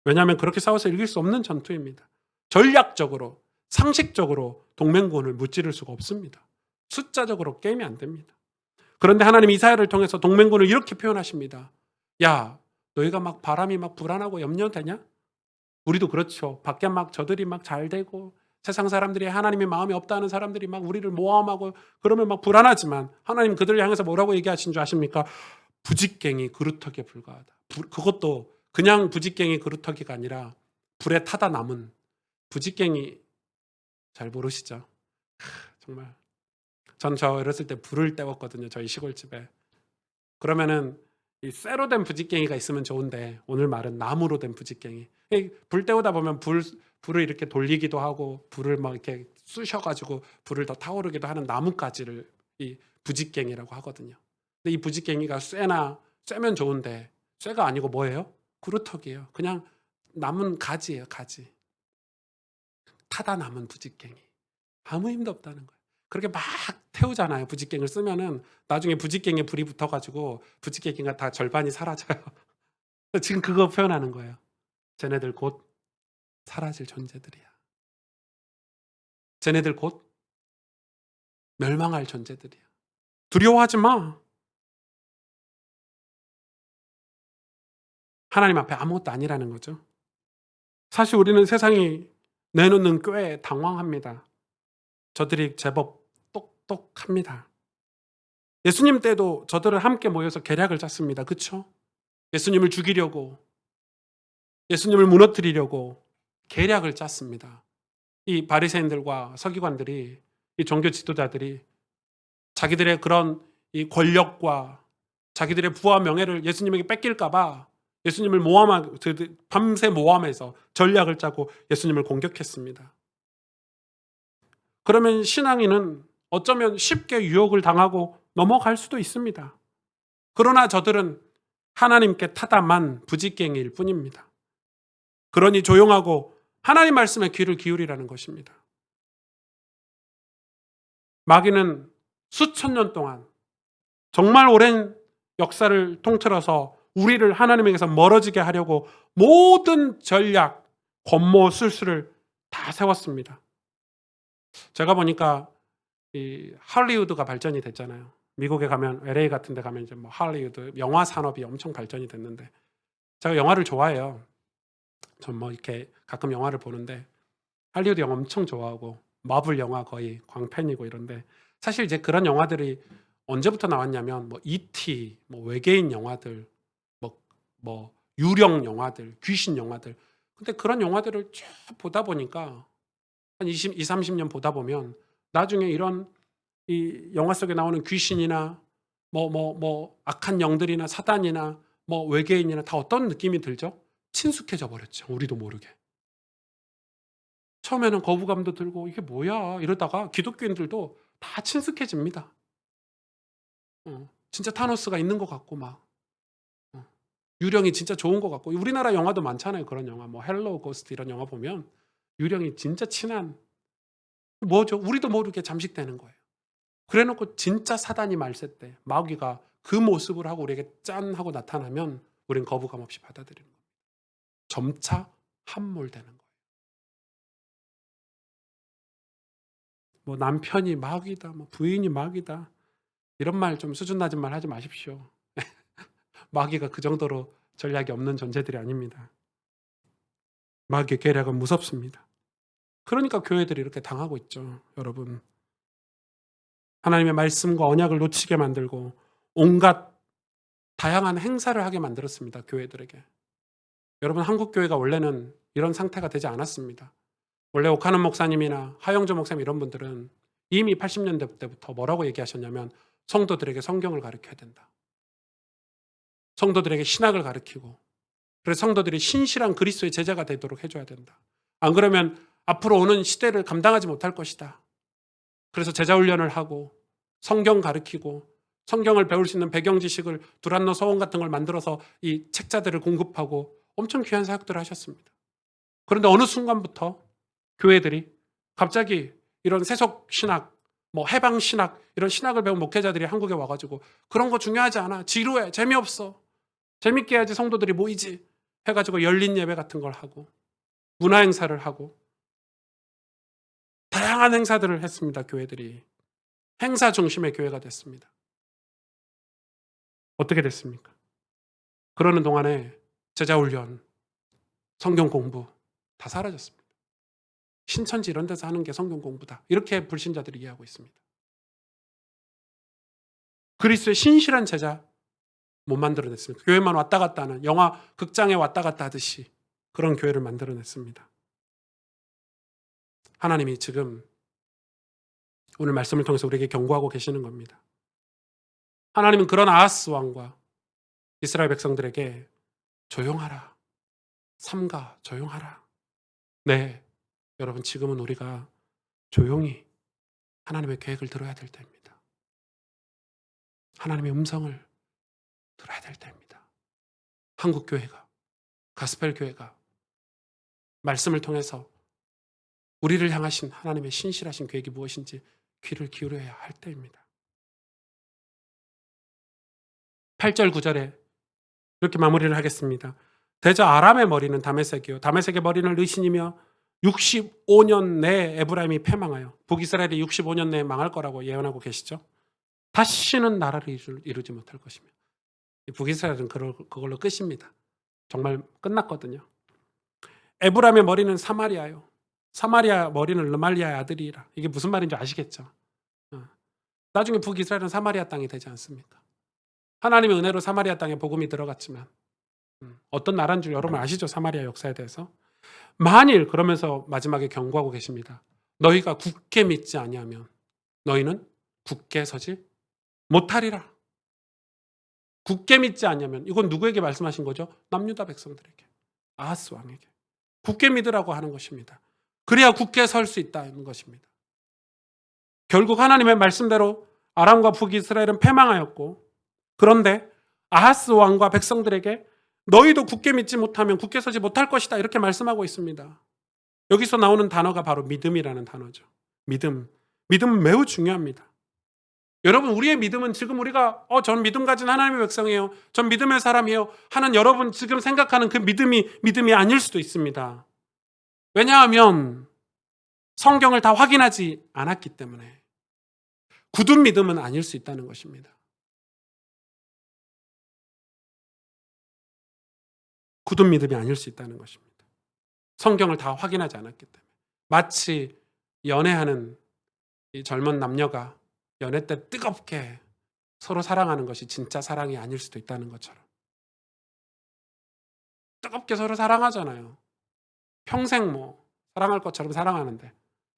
왜냐하면 그렇게 싸워서 이길 수 없는 전투입니다. 전략적으로, 상식적으로 동맹군을 무찌를 수가 없습니다. 숫자적으로 게임이 안 됩니다. 그런데 하나님 이사야를 통해서 동맹군을 이렇게 표현하십니다. 야, 너희가 막 바람이 막 불안하고 염려되냐? 우리도 그렇죠. 밖에 막 저들이 막 잘 되고 세상 사람들이 하나님의 마음이 없다는 사람들이 막 우리를 모함하고 그러면 막 불안하지만 하나님 그들을 향해서 뭐라고 얘기하신 줄 아십니까? 부직갱이 그루터기에 불과하다. 그것도 그냥 부직갱이 그루터기가 아니라 불에 타다 남은 부직갱이 잘 모르시죠? 정말 전 저 어렸을 때 불을 때웠거든요. 저희 시골집에. 그러면은 이 쇠로 된 부직갱이가 있으면 좋은데 오늘 말은 나무로 된 부직갱이. 불 때우다 보면 불을 이렇게 돌리기도 하고 불을 막 이렇게 쑤셔가지고 불을 더 타오르기도 하는 나뭇가지를 이 부직갱이라고 하거든요. 근데 이 부직갱이가 쇠면 좋은데 쇠가 아니고 뭐예요? 그루터기예요. 그냥 남은 가지예요. 가지. 타다 남은 부직갱이. 아무 힘도 없다는 거예요. 그렇게 막 태우잖아요. 부직갱이를 쓰면은 나중에 부직갱이에 불이 붙어가지고 부직갱이가 다 절반이 사라져요. 지금 그거 표현하는 거예요. 쟤네들 곧 사라질 존재들이야. 쟤네들 곧 멸망할 존재들이야. 두려워하지 마. 하나님 앞에 아무것도 아니라는 거죠. 사실 우리는 세상이 내놓는 꽤 당황합니다. 저들이 제법 똑똑합니다. 예수님 때도 저들은 함께 모여서 계략을 짰습니다. 그렇죠? 예수님을 죽이려고, 예수님을 무너뜨리려고 계략을 짰습니다. 이 바리새인들과 서기관들이, 이 종교 지도자들이 자기들의 그런 이 권력과 자기들의 부와 명예를 예수님에게 뺏길까 봐 예수님을 모함하 밤새 모함해서 전략을 짜고 예수님을 공격했습니다. 그러면 신앙인은 어쩌면 쉽게 유혹을 당하고 넘어갈 수도 있습니다. 그러나 저들은 하나님께 타담한 부지깽이일 뿐입니다. 그러니 조용하고 하나님 말씀에 귀를 기울이라는 것입니다. 마귀는 수천 년 동안 정말 오랜 역사를 통틀어서 우리를 하나님에게서 멀어지게 하려고 모든 전략, 권모, 술수를 다 세웠습니다. 제가 보니까 이 할리우드가 발전이 됐잖아요. 미국에 가면 LA 같은 데 가면 이제 뭐 할리우드 영화 산업이 엄청 발전이 됐는데 제가 영화를 좋아해요. 전 뭐 이렇게 가끔 영화를 보는데 할리우드 영화 엄청 좋아하고 마블 영화 거의 광팬이고 이런데 사실 이제 그런 영화들이 언제부터 나왔냐면 뭐 E.T. 뭐 외계인 영화들 뭐 유령 영화들, 귀신 영화들. 근데 그런 영화들을 쭉 보다 보니까 한 30년 보다 보면 나중에 이런 이 영화 속에 나오는 귀신이나 악한 영들이나 사단이나 뭐 외계인이나 다 어떤 느낌이 들죠? 친숙해져 버렸죠. 우리도 모르게. 처음에는 거부감도 들고 '이게 뭐야?' 이러다가 기독교인들도 다 친숙해집니다. 진짜 타노스가 있는 것 같고 막 유령이 진짜 좋은 것 같고 우리나라 영화도 많잖아요. 그런 영화 뭐 헬로우 고스트 이런 영화 보면 유령이 진짜 친한 뭐죠? 우리도 모르게 잠식되는 거예요. 그래 놓고 진짜 사단이 말세 때 마귀가 그 모습을 하고 우리에게 짠 하고 나타나면 우린 거부감 없이 받아들이는 거예요. 점차 함몰되는 거예요. 뭐 남편이 마귀다, 뭐 부인이 마귀다 이런 말 좀 수준 낮은 말 하지 마십시오. 마귀가 그 정도로 전략이 없는 존재들이 아닙니다. 마귀의 계략은 무섭습니다. 그러니까 교회들이 이렇게 당하고 있죠, 여러분. 하나님의 말씀과 언약을 놓치게 만들고 온갖 다양한 행사를 하게 만들었습니다, 교회들에게. 여러분, 한국 교회가 원래는 이런 상태가 되지 않았습니다. 원래 오카는 목사님이나 하영조 목사님 이런 분들은 이미 80년대 때부터 뭐라고 얘기하셨냐면 성도들에게 성경을 가르쳐야 된다. 성도들에게 신학을 가르치고 그래서 성도들이 신실한 그리스도의 제자가 되도록 해줘야 된다. 안 그러면 앞으로 오는 시대를 감당하지 못할 것이다. 그래서 제자 훈련을 하고 성경 가르치고 성경을 배울 수 있는 배경 지식을 두란노 서원 같은 걸 만들어서 이 책자들을 공급하고 엄청 귀한 사역들을 하셨습니다. 그런데 어느 순간부터 교회들이 갑자기 이런 세속 신학, 뭐 해방 신학 이런 신학을 배운 목회자들이 한국에 와가지고 그런 거 중요하지 않아. 지루해. 재미없어. 재밌게 해야지 성도들이 모이지. 해가지고 열린 예배 같은 걸 하고 문화 행사를 하고 다양한 행사들을 했습니다. 교회들이. 행사 중심의 교회가 됐습니다. 어떻게 됐습니까? 그러는 동안에 제자훈련, 성경 공부 다 사라졌습니다. 신천지 이런 데서 하는 게 성경 공부다. 이렇게 불신자들이 이해하고 있습니다. 그리스도의 신실한 제자 못 만들어냈습니다. 교회만 왔다 갔다 하는 영화 극장에 왔다 갔다 하듯이 그런 교회를 만들어냈습니다. 하나님이 지금 오늘 말씀을 통해서 우리에게 경고하고 계시는 겁니다. 하나님은 그런 아하스 왕과 이스라엘 백성들에게 조용하라. 삼가 조용하라. 네, 여러분 지금은 우리가 조용히 하나님의 계획을 들어야 될 때입니다. 하나님의 음성을 들어야 될 때입니다. 한국 교회가, 가스펠 교회가 말씀을 통해서 우리를 향하신 하나님의 신실하신 계획이 무엇인지 귀를 기울여야 할 때입니다. 8절 9절에 이렇게 마무리를 하겠습니다. 대저 아람의 머리는 다메섹이요 다메섹의 머리는 르신이며 65년 내에 에브라임이 패망하여 북이스라엘이 65년 내에 망할 거라고 예언하고 계시죠. 다시는 나라를 이루지 못할 것이며 북이스라엘은 그걸로 끝입니다. 정말 끝났거든요. 에브라임의 머리는 사마리아요. 사마리아 머리는 르말리아의 아들이라. 이게 무슨 말인지 아시겠죠? 나중에 북이스라엘은 사마리아 땅이 되지 않습니까? 하나님의 은혜로 사마리아 땅에 복음이 들어갔지만 어떤 나라인 줄 여러분 아시죠? 사마리아 역사에 대해서. 만일 그러면서 마지막에 경고하고 계십니다. 너희가 굳게 믿지 아니하면 너희는 굳게 서지 못하리라. 굳게 믿지 않으면, 이건 누구에게 말씀하신 거죠? 남유다 백성들에게, 아하스 왕에게 굳게 믿으라고 하는 것입니다. 그래야 굳게 설 수 있다는 것입니다. 결국 하나님의 말씀대로 아람과 북이스라엘은 패망하였고, 그런데 아하스 왕과 백성들에게 너희도 굳게 믿지 못하면 굳게 서지 못할 것이다, 이렇게 말씀하고 있습니다. 여기서 나오는 단어가 바로 믿음이라는 단어죠. 믿음. 믿음은 매우 중요합니다. 여러분, 우리의 믿음은 지금 우리가 전 믿음 가진 하나님의 백성이에요, 전 믿음의 사람이에요 하는 여러분 지금 생각하는 그 믿음이 아닐 수도 있습니다. 왜냐하면 성경을 다 확인하지 않았기 때문에. 굳은 믿음은 아닐 수 있다는 것입니다. 굳은 믿음이 아닐 수 있다는 것입니다. 성경을 다 확인하지 않았기 때문에. 마치 연애하는 이 젊은 남녀가 연애 때 뜨겁게 서로 사랑하는 것이 진짜 사랑이 아닐 수도 있다는 것처럼. 뜨겁게 서로 사랑하잖아요. 평생 사랑할 것처럼 사랑하는데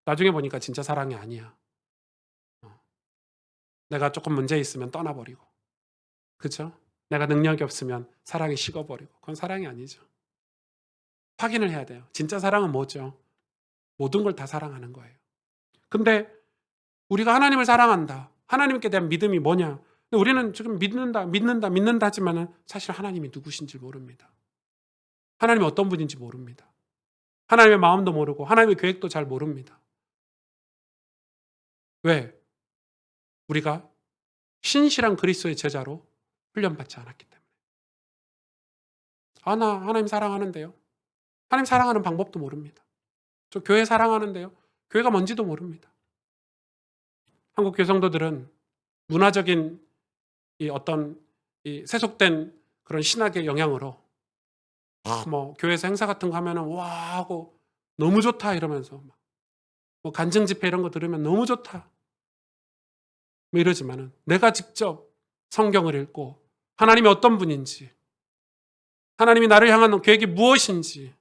나중에 보니까 진짜 사랑이 아니야. 내가 조금 문제 있으면 떠나버리고, 그렇죠? 내가 능력이 없으면 사랑이 식어버리고, 그건 사랑이 아니죠. 확인을 해야 돼요. 진짜 사랑은 뭐죠? 모든 걸 다 사랑하는 거예요. 근데 우리가 하나님을 사랑한다, 하나님께 대한 믿음이 뭐냐? 근데 우리는 지금 믿는다 하지만은 사실 하나님이 누구신지 모릅니다. 하나님이 어떤 분인지 모릅니다. 하나님의 마음도 모르고 하나님의 계획도 잘 모릅니다. 왜? 우리가 신실한 그리스도의 제자로 훈련받지 않았기 때문에. 나 하나님 사랑하는데요. 하나님 사랑하는 방법도 모릅니다. 저 교회 사랑하는데요. 교회가 뭔지도 모릅니다. 한국 교성도들은 문화적인 이 어떤 이 세속된 그런 신학의 영향으로 교회에서 행사 같은 거 하면은 와 하고 너무 좋다 이러면서 간증 집회 이런 거 들으면 너무 좋다 이러지만은, 내가 직접 성경을 읽고 하나님이 어떤 분인지, 하나님이 나를 향한 계획이 무엇인지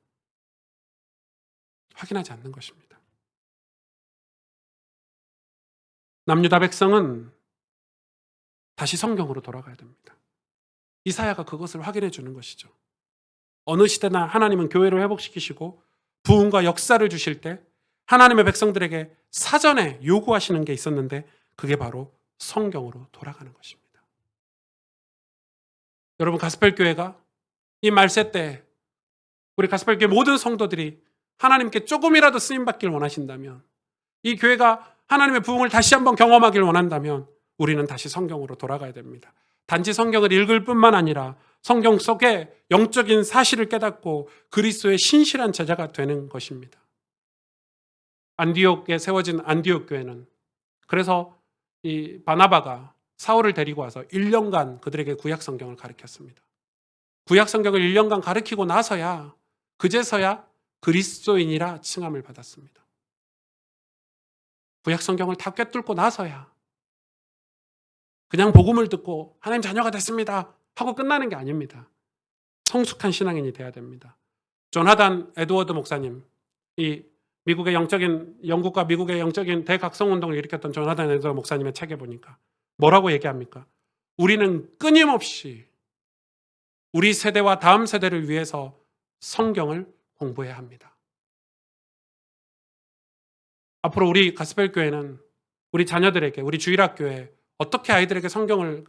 확인하지 않는 것입니다. 남유다 백성은 다시 성경으로 돌아가야 됩니다. 이사야가 그것을 확인해 주는 것이죠. 어느 시대나 하나님은 교회를 회복시키시고 부흥과 역사를 주실 때 하나님의 백성들에게 사전에 요구하시는 게 있었는데, 그게 바로 성경으로 돌아가는 것입니다. 여러분, 가스펠교회가 이 말세 때 우리 가스펠교회 모든 성도들이 하나님께 조금이라도 쓰임받길 원하신다면, 이 교회가 하나님의 부흥을 다시 한번 경험하길 원한다면 우리는 다시 성경으로 돌아가야 됩니다. 단지 성경을 읽을 뿐만 아니라 성경 속에 영적인 사실을 깨닫고 그리스도의 신실한 제자가 되는 것입니다. 안디옥에 세워진 안디옥 교회는 그래서 이 바나바가 사울을 데리고 와서 1년간 그들에게 구약 성경을 가르쳤습니다. 구약 성경을 1년간 가르치고 나서야, 그제서야 그리스도인이라 칭함을 받았습니다. 구약 성경을 다 꿰뚫고 나서야, 그냥 복음을 듣고 하나님 자녀가 됐습니다 하고 끝나는 게 아닙니다. 성숙한 신앙인이 돼야 됩니다. 조나단 에드워드 목사님, 이 미국의 영국과 미국의 영적인 대각성운동을 일으켰던 조나단 에드워드 목사님의 책에 보니까 뭐라고 얘기합니까? 우리는 끊임없이 우리 세대와 다음 세대를 위해서 성경을 공부해야 합니다. 앞으로 우리 가스펠교회는 우리 자녀들에게, 우리 주일학교에 어떻게 아이들에게 성경을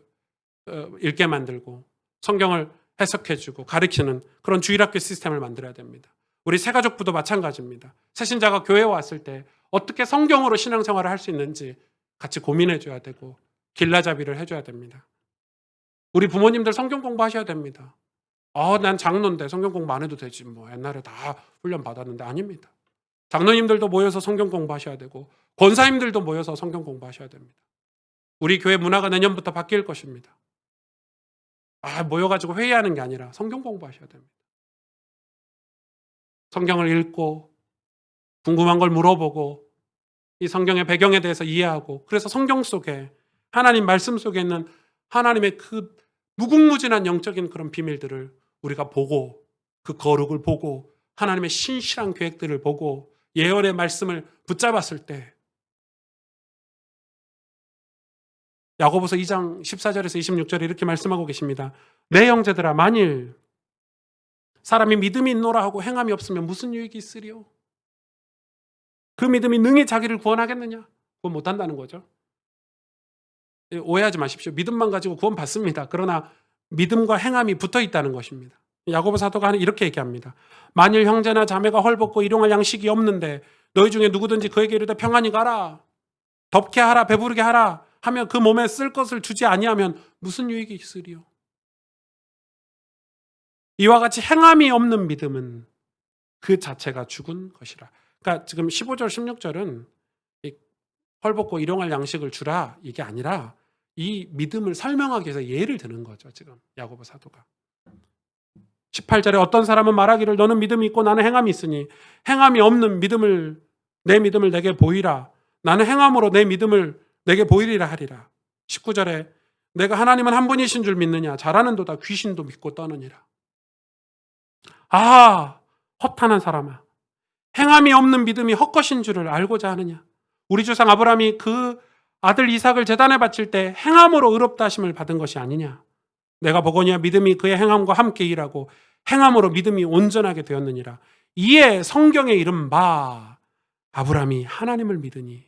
읽게 만들고 성경을 해석해주고 가르치는 그런 주일학교 시스템을 만들어야 됩니다. 우리 새가족부도 마찬가지입니다. 새신자가 교회에 왔을 때 어떻게 성경으로 신앙생활을 할 수 있는지 같이 고민해줘야 되고 길라잡이를 해줘야 됩니다. 우리 부모님들 성경 공부하셔야 됩니다. 난 장로인데 성경 공부 안 해도 되지 옛날에 다 훈련 받았는데, 아닙니다. 장로님들도 모여서 성경 공부하셔야 되고 권사님들도 모여서 성경 공부하셔야 됩니다. 우리 교회 문화가 내년부터 바뀔 것입니다. 모여가지고 회의하는 게 아니라 성경 공부하셔야 됩니다. 성경을 읽고 궁금한 걸 물어보고 이 성경의 배경에 대해서 이해하고, 그래서 성경 속에, 하나님 말씀 속에 있는 하나님의 그 무궁무진한 영적인 그런 비밀들을 우리가 보고, 그 거룩을 보고, 하나님의 신실한 계획들을 보고 예언의 말씀을 붙잡았을 때 야고보서 2장 14절에서 26절에 이렇게 말씀하고 계십니다. 내 형제들아 만일 사람이 믿음이 있노라 하고 행함이 없으면 무슨 유익이 있으리요? 그 믿음이 능히 자기를 구원하겠느냐? 구원 못한다는 거죠. 오해하지 마십시오. 믿음만 가지고 구원 받습니다. 그러나 믿음과 행함이 붙어 있다는 것입니다. 야고보 사도가 이렇게 얘기합니다. 만일 형제나 자매가 헐벗고 일용할 양식이 없는데 너희 중에 누구든지 그에게 이르되 평안히 가라, 덥게 하라, 배부르게 하라 하면 그 몸에 쓸 것을 주지 아니하면 무슨 유익이 있으리요? 이와 같이 행함이 없는 믿음은 그 자체가 죽은 것이라. 그러니까 지금 15절 16절은 헐벗고 일용할 양식을 주라 이게 아니라 이 믿음을 설명하기 위해서 예를 드는 거죠. 지금 야고보 사도가 18절에 어떤 사람은 말하기를 너는 믿음이 있고 나는 행함이 있으니 행함이 없는 내 믿음을 내게 보이라. 나는 행함으로 내 믿음을 내게 보이리라 하리라. 19절에 내가 하나님은 한 분이신 줄 믿느냐? 잘하는도다 귀신도 믿고 떠느니라. 아, 허탄한 사람아, 행함이 없는 믿음이 헛것인 줄을 알고자 하느냐? 우리 조상 아브라함이 그 아들 이삭을 제단에 바칠 때 행함으로 의롭다 하심을 받은 것이 아니냐? 내가 보거니와 믿음이 그의 행함과 함께 일하고 행함으로 믿음이 온전하게 되었느니라. 이에 성경에 이른 바 아브라함이 하나님을 믿으니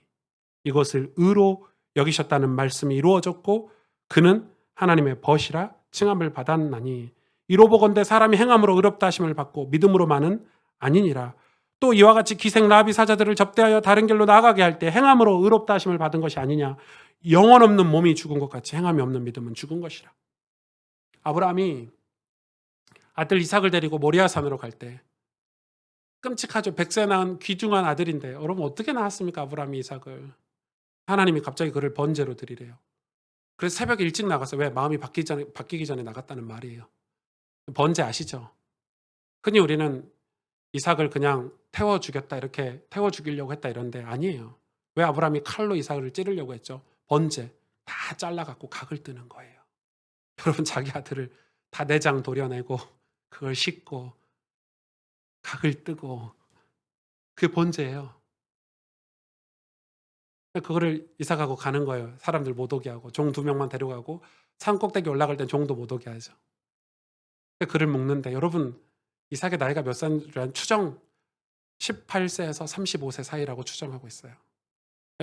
이것을 의로 여기셨다는 말씀이 이루어졌고 그는 하나님의 벗이라 칭함을 받았나니 이로 보건대 사람이 행함으로 의롭다 하심을 받고 믿음으로만은 아니니라. 또 이와 같이 기생 라비 사자들을 접대하여 다른 길로 나아가게 할 때 행함으로 의롭다 하심을 받은 것이 아니냐. 영혼 없는 몸이 죽은 것 같이 행함이 없는 믿음은 죽은 것이라. 아브라함이 아들 이삭을 데리고 모리아산으로 갈 때 끔찍하죠. 100세 낳은 귀중한 아들인데 여러분 어떻게 낳았습니까? 아브라함이 이삭을. 하나님이 갑자기 그를 번제로 드리래요. 그래서 새벽에 일찍 나가서 왜 마음이 바뀌기 전에 나갔다는 말이에요. 번제 아시죠? 흔히 우리는 이삭을 그냥 태워 죽였다 이렇게 태워 죽이려고 했다 이런데 아니에요. 왜 아브라함이 칼로 이삭을 찌르려고 했죠? 번제 다 잘라갖고 각을 뜨는 거예요. 여러분 자기 아들을 다 내장 도려내고 그걸 씻고 각을 뜨고 그게 번제예요. 그거를 이삭하고 가는 거예요. 사람들 못 오게 하고 종 2명만 데려가고 산 꼭대기 올라갈 땐 종도 못 오게 하죠. 그를 묶는데 여러분 이삭의 나이가 몇 살이란 추정 18세에서 35세 사이라고 추정하고 있어요.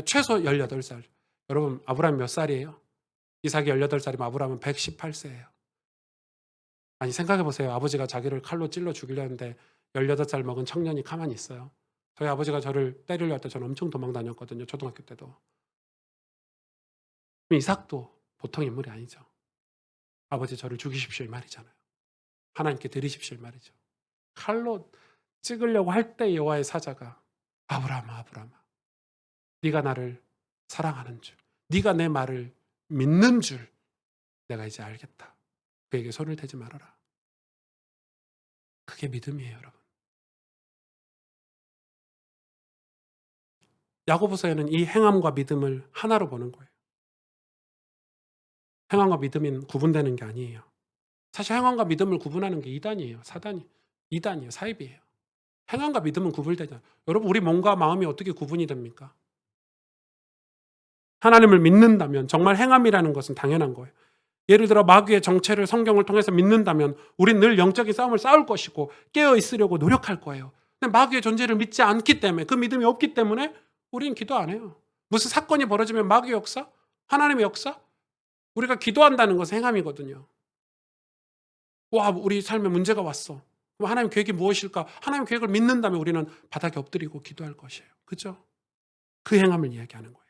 최소 18살. 여러분 아브라함 몇 살이에요? 이삭이 18살이면 아브라함은 118세예요. 아니 생각해 보세요. 아버지가 자기를 칼로 찔러 죽이려는데 18살 먹은 청년이 가만히 있어요. 저희 아버지가 저를 때리려 할 때 저는 엄청 도망 다녔거든요. 초등학교 때도. 이삭도 보통 인물이 아니죠. 아버지 저를 죽이십시오 이 말이잖아요. 하나님께 드리십시오 이 말이죠. 칼로 찍으려고 할 때 여호와의 사자가 아브라함아 아브라함아 네가 나를 사랑하는 줄 네가 내 말을 믿는 줄 내가 이제 알겠다. 그에게 손을 대지 말아라. 그게 믿음이에요 여러분. 야고보서에는 이 행함과 믿음을 하나로 보는 거예요. 행함과 믿음은 구분되는 게 아니에요. 사실 행함과 믿음을 구분하는 게 이단이에요. 사단이. 이단이에요. 사입이에요. 행함과 믿음은 구분되잖아요. 여러분 우리 몸과 마음이 어떻게 구분이 됩니까? 하나님을 믿는다면 정말 행함이라는 것은 당연한 거예요. 예를 들어 마귀의 정체를 성경을 통해서 믿는다면 우린 늘 영적인 싸움을 싸울 것이고 깨어 있으려고 노력할 거예요. 근데 마귀의 존재를 믿지 않기 때문에 그 믿음이 없기 때문에 우린 기도 안 해요. 무슨 사건이 벌어지면 마귀의 역사? 하나님의 역사? 우리가 기도한다는 것은 행함이거든요. 와 우리 삶에 문제가 왔어. 그럼 하나님 계획이 무엇일까? 하나님 계획을 믿는다면 우리는 바닥에 엎드리고 기도할 것이에요. 그죠? 그 행함을 이야기하는 거예요.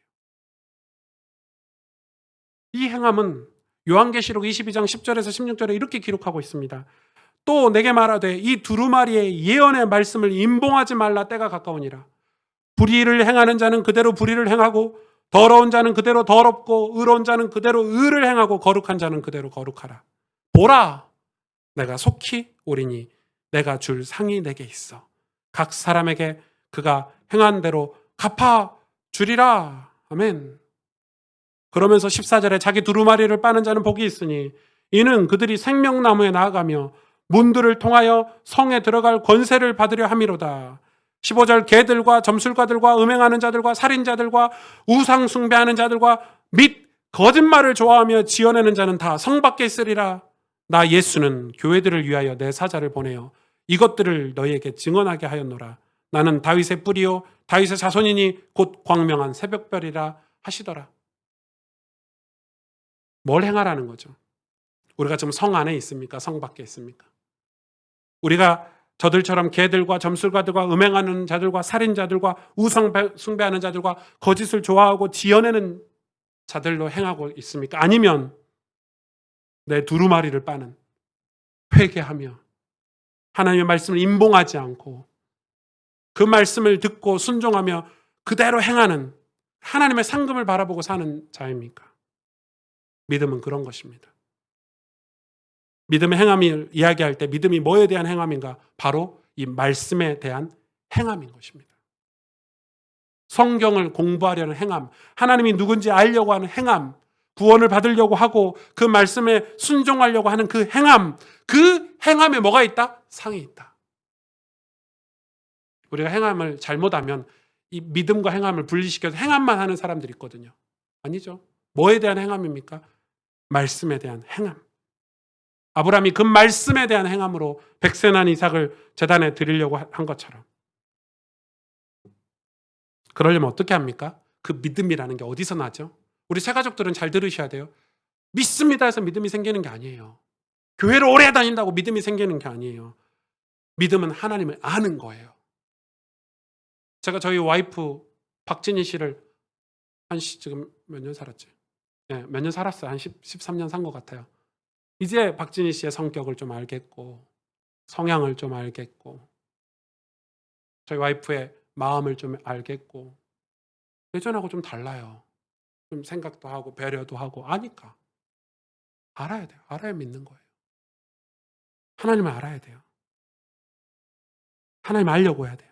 이 행함은 요한계시록 22장 10절에서 16절에 이렇게 기록하고 있습니다. 또 내게 말하되 이 두루마리의 예언의 말씀을 임봉하지 말라 때가 가까우니라. 불의를 행하는 자는 그대로 불의를 행하고 더러운 자는 그대로 더럽고 의로운 자는 그대로 의를 행하고 거룩한 자는 그대로 거룩하라. 보라 내가 속히 오리니 내가 줄 상이 내게 있어. 각 사람에게 그가 행한 대로 갚아 주리라. 아멘. 그러면서 14절에 자기 두루마리를 빠는 자는 복이 있으니 이는 그들이 생명나무에 나아가며 문들을 통하여 성에 들어갈 권세를 받으려 함이로다. 15절 개들과 점술가들과 음행하는 자들과 살인자들과 우상 숭배하는 자들과 및 거짓말을 좋아하며 지어내는 자는 다 성 밖에 있으리라. 나 예수는 교회들을 위하여 내 사자를 보내어 이것들을 너희에게 증언하게 하였노라. 나는 다윗의 뿌리요 다윗의 자손이니 곧 광명한 새벽별이라 하시더라. 뭘 행하라는 거죠? 우리가 지금 성 안에 있습니까? 성 밖에 있습니까? 우리가 저들처럼 개들과 점술가들과 음행하는 자들과 살인자들과 우상 숭배하는 자들과 거짓을 좋아하고 지어내는 자들로 행하고 있습니까? 아니면 내 두루마리를 빠는 회개하며 하나님의 말씀을 임봉하지 않고 그 말씀을 듣고 순종하며 그대로 행하는 하나님의 상급을 바라보고 사는 자입니까? 믿음은 그런 것입니다. 믿음의 행함을 이야기할 때 믿음이 뭐에 대한 행함인가? 바로 이 말씀에 대한 행함인 것입니다. 성경을 공부하려는 행함, 하나님이 누군지 알려고 하는 행함, 구원을 받으려고 하고 그 말씀에 순종하려고 하는 그 행함, 그 행함에 뭐가 있다? 상이 있다. 우리가 행함을 잘못하면 이 믿음과 행함을 분리시켜서 행함만 하는 사람들이 있거든요. 아니죠. 뭐에 대한 행함입니까? 말씀에 대한 행함. 아브라함이 그 말씀에 대한 행함으로 백세 난 이삭을 제단에 드리려고 한 것처럼. 그러려면 어떻게 합니까? 그 믿음이라는 게 어디서 나죠? 우리 새가족들은 잘 들으셔야 돼요. 믿습니다 해서 믿음이 생기는 게 아니에요. 교회를 오래 다닌다고 믿음이 생기는 게 아니에요. 믿음은 하나님을 아는 거예요. 제가 저희 와이프 박진희 씨를 지금 몇 년 살았지? 네, 몇 년 살았어요. 한 13년 산 것 같아요. 이제 박진희 씨의 성격을 좀 알겠고 성향을 좀 알겠고 저희 와이프의 마음을 좀 알겠고 예전하고 좀 달라요. 좀 생각도 하고 배려도 하고 아니까. 알아야 돼요. 알아야 믿는 거예요. 하나님을 알아야 돼요. 하나님 알려고 해야 돼요.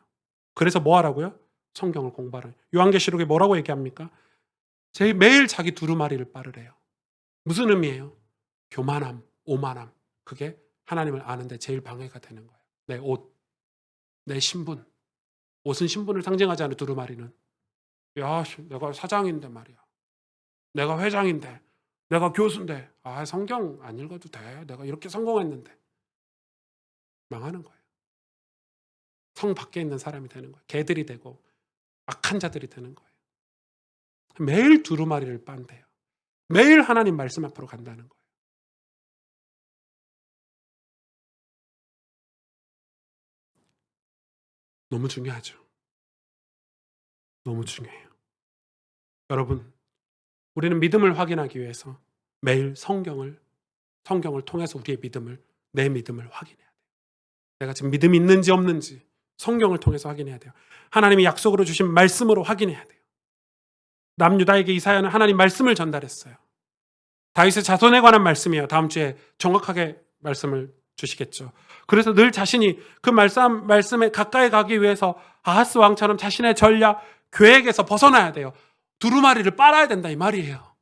그래서 뭐 하라고요? 성경을 공부하라. 요한계시록에 뭐라고 얘기합니까? 매일 자기 두루마리를 빠르래요. 무슨 의미예요? 교만함, 오만함. 그게 하나님을 아는데 제일 방해가 되는 거예요. 내 옷, 내 신분. 옷은 신분을 상징하지 않은 두루마리는 야, 내가 사장인데 말이야. 내가 회장인데. 내가 교수인데. 아, 성경 안 읽어도 돼. 내가 이렇게 성공했는데. 망하는 거예요. 성 밖에 있는 사람이 되는 거예요. 개들이 되고 악한 자들이 되는 거예요. 매일 두루마리를 빤대요. 매일 하나님 말씀 앞으로 간다는 거예요. 너무 중요하죠. 너무 중요해요. 여러분, 우리는 믿음을 확인하기 위해서 매일 성경을 통해서 우리의 믿음을, 내 믿음을 확인해야 돼요. 내가 지금 믿음이 있는지 없는지 성경을 통해서 확인해야 돼요. 하나님이 약속으로 주신 말씀으로 확인해야 돼요. 남유다에게 이사야는 하나님 말씀을 전달했어요. 다윗의 자손에 관한 말씀이에요. 다음 주에 정확하게 말씀을 주시겠죠. 그래서 늘 자신이 그 말씀에 가까이 가기 위해서 아하스 왕처럼 자신의 전략, 계획에서 벗어나야 돼요. 두루마리를 빨아야 된다 이 말이에요.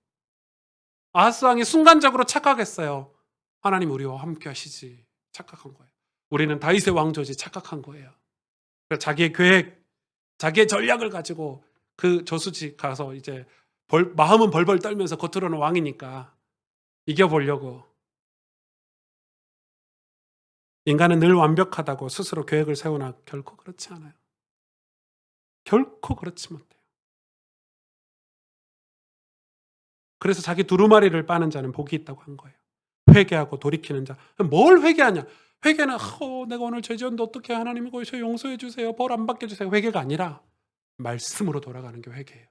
아하스 왕이 순간적으로 착각했어요. 하나님 우리와 함께 하시지. 착각한 거예요. 우리는 다윗의 왕조지 착각한 거예요. 자기의 계획, 자기의 전략을 가지고 그 저수지 가서 이제 마음은 벌벌 떨면서 겉으로는 왕이니까 이겨보려고. 인간은 늘 완벽하다고 스스로 계획을 세우나 결코 그렇지 않아요. 결코 그렇지 못해요. 그래서 자기 두루마리를 빠는 자는 복이 있다고 한 거예요. 회개하고 돌이키는 자. 뭘 회개하냐? 회개는 내가 오늘 죄 지었는데 어떻게 하나님 이거 용서해 주세요. 벌 안 받게 주세요. 회개가 아니라 말씀으로 돌아가는 게 회개예요.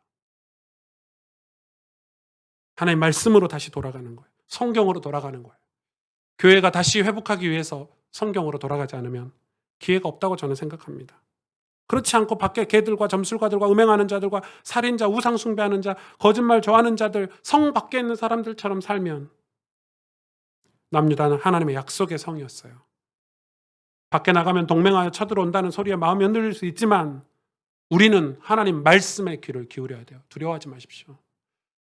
하나님 말씀으로 다시 돌아가는 거예요. 성경으로 돌아가는 거예요. 교회가 다시 회복하기 위해서 성경으로 돌아가지 않으면 기회가 없다고 저는 생각합니다. 그렇지 않고 밖에 개들과 점술가들과 음행하는 자들과 살인자, 우상 숭배하는 자, 거짓말 좋아하는 자들, 성 밖에 있는 사람들처럼 살면 남유다는 하나님의 약속의 성이었어요. 밖에 나가면 동맹하여 쳐들어온다는 소리에 마음이 흔들릴 수 있지만 우리는 하나님 말씀에 귀를 기울여야 돼요. 두려워하지 마십시오.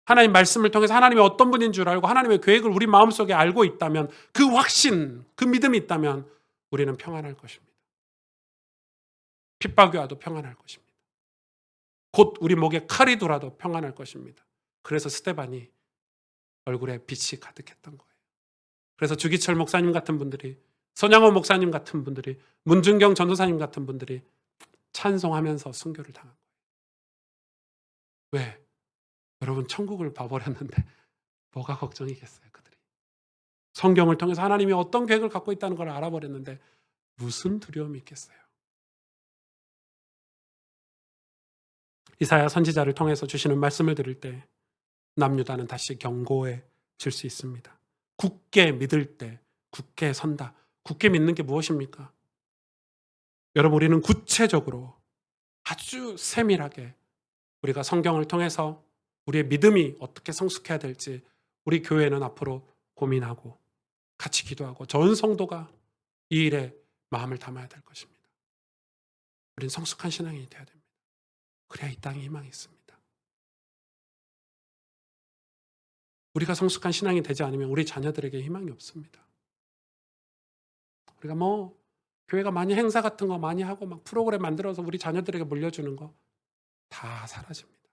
하나님 말씀을 통해서 하나님이 어떤 분인 줄 알고 하나님의 계획을 우리 마음속에 알고 있다면 그 확신, 그 믿음이 있다면 우리는 평안할 것입니다. 핍박이 와도 평안할 것입니다. 곧 우리 목에 칼이 돌아도 평안할 것입니다. 그래서 스데반이 얼굴에 빛이 가득했던 거예요. 그래서 주기철 목사님 같은 분들이, 손양호 목사님 같은 분들이, 문준경 전도사님 같은 분들이 찬송하면서 순교를 당한 거예요. 왜? 여러분, 천국을 봐버렸는데 뭐가 걱정이겠어요, 그들이. 성경을 통해서 하나님이 어떤 계획을 갖고 있다는 걸 알아버렸는데 무슨 두려움이 있겠어요. 이사야 선지자를 통해서 주시는 말씀을 들을 때 남유다는 다시 견고해질 수 있습니다. 굳게 믿을 때 굳게 선다. 굳게 믿는 게 무엇입니까? 여러분, 우리는 구체적으로 아주 세밀하게 우리가 성경을 통해서 우리의 믿음이 어떻게 성숙해야 될지 우리 교회는 앞으로 고민하고 같이 기도하고 전 성도가 이 일에 마음을 담아야 될 것입니다. 우리는 성숙한 신앙이 되어야 됩니다. 그래야 이 땅에 희망이 있습니다. 우리가 성숙한 신앙이 되지 않으면 우리 자녀들에게 희망이 없습니다. 우리가 교회가 많이 행사 같은 거 많이 하고 막 프로그램 만들어서 우리 자녀들에게 물려주는 거 다 사라집니다.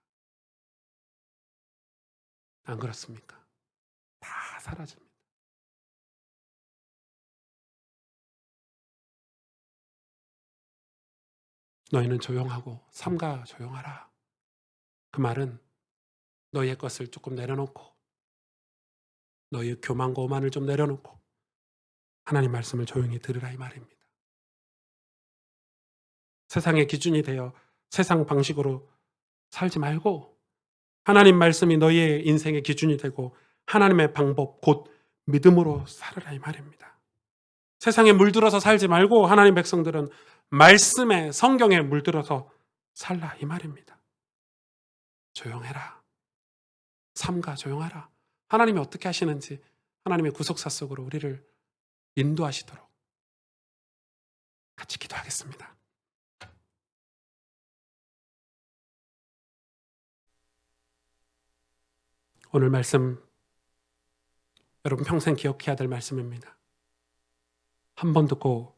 안 그렇습니까? 다 사라집니다. 너희는 조용하고 삼가 조용하라. 그 말은 너희의 것을 조금 내려놓고 너희의 교만과 오만을 좀 내려놓고 하나님 말씀을 조용히 들으라, 이 말입니다. 세상의 기준이 되어 세상 방식으로 살지 말고 하나님 말씀이 너희의 인생의 기준이 되고 하나님의 방법 곧 믿음으로 살으라, 이 말입니다. 세상에 물들어서 살지 말고 하나님 백성들은 말씀에, 성경에 물들어서 살라, 이 말입니다. 조용해라. 삼가 조용하라. 하나님이 어떻게 하시는지 하나님의 구속사 속으로 우리를 인도하시도록 같이 기도하겠습니다. 오늘 말씀 여러분 평생 기억해야 될 말씀입니다. 한 번 듣고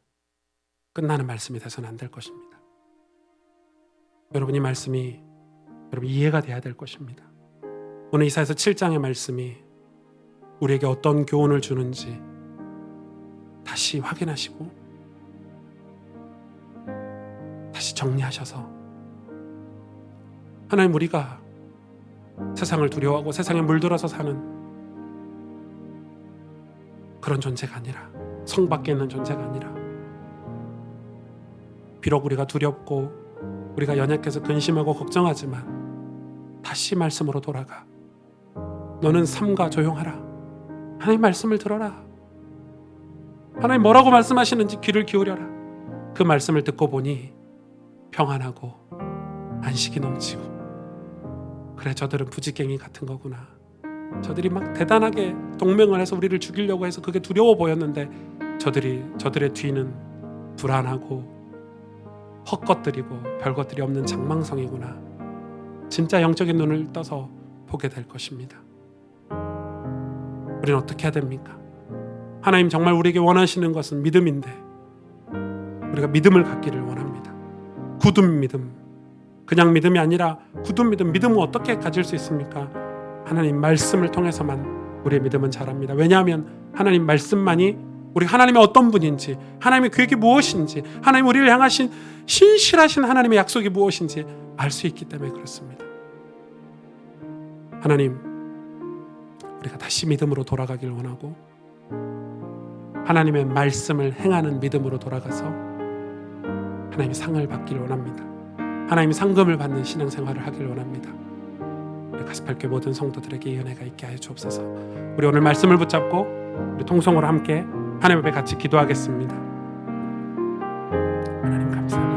끝나는 말씀이 돼서는 안 될 것입니다. 여러분, 이 말씀이 여러분 이해가 돼야 될 것입니다. 오늘 이사야서 7장의 말씀이 우리에게 어떤 교훈을 주는지 다시 확인하시고 다시 정리하셔서 하나님, 우리가 세상을 두려워하고 세상에 물들어서 사는 그런 존재가 아니라, 성 밖에 있는 존재가 아니라, 비록 우리가 두렵고 우리가 연약해서 근심하고 걱정하지만 다시 말씀으로 돌아가 너는 삼가 조용하라. 하나님 말씀을 들어라. 하나님 뭐라고 말씀하시는지 귀를 기울여라. 그 말씀을 듣고 보니 평안하고 안식이 넘치고, 그래, 저들은 부지깽이 같은 거구나. 저들이 막 대단하게 동맹을 해서 우리를 죽이려고 해서 그게 두려워 보였는데 저들의 뒤는 불안하고 헛것들이고 별것들이 없는 장망성이구나. 진짜 영적인 눈을 떠서 보게 될 것입니다. 우리는 어떻게 해야 됩니까? 하나님 정말 우리에게 원하시는 것은 믿음인데 우리가 믿음을 갖기를 원합니다. 굳은 믿음, 그냥 믿음이 아니라 굳은 믿음. 믿음은 어떻게 가질 수 있습니까? 하나님 말씀을 통해서만 우리의 믿음은 자랍니다. 왜냐하면 하나님 말씀만이 우리 하나님의 어떤 분인지, 하나님의 계획이 무엇인지, 하나님 우리를 향하신 신실하신 하나님의 약속이 무엇인지 알 수 있기 때문에 그렇습니다. 하나님, 우리가 다시 믿음으로 돌아가길 원하고 하나님의 말씀을 행하는 믿음으로 돌아가서 하나님의 상을 받기를 원합니다. 하나님의 상금을 받는 신앙생활을 하길 원합니다. 우리 가스펠교회 모든 성도들에게 이 은혜가 있게 하여 주옵소서. 우리 오늘 말씀을 붙잡고 우리 통성으로 함께 하나님 앞에 같이 기도하겠습니다. 하나님 감사합니다.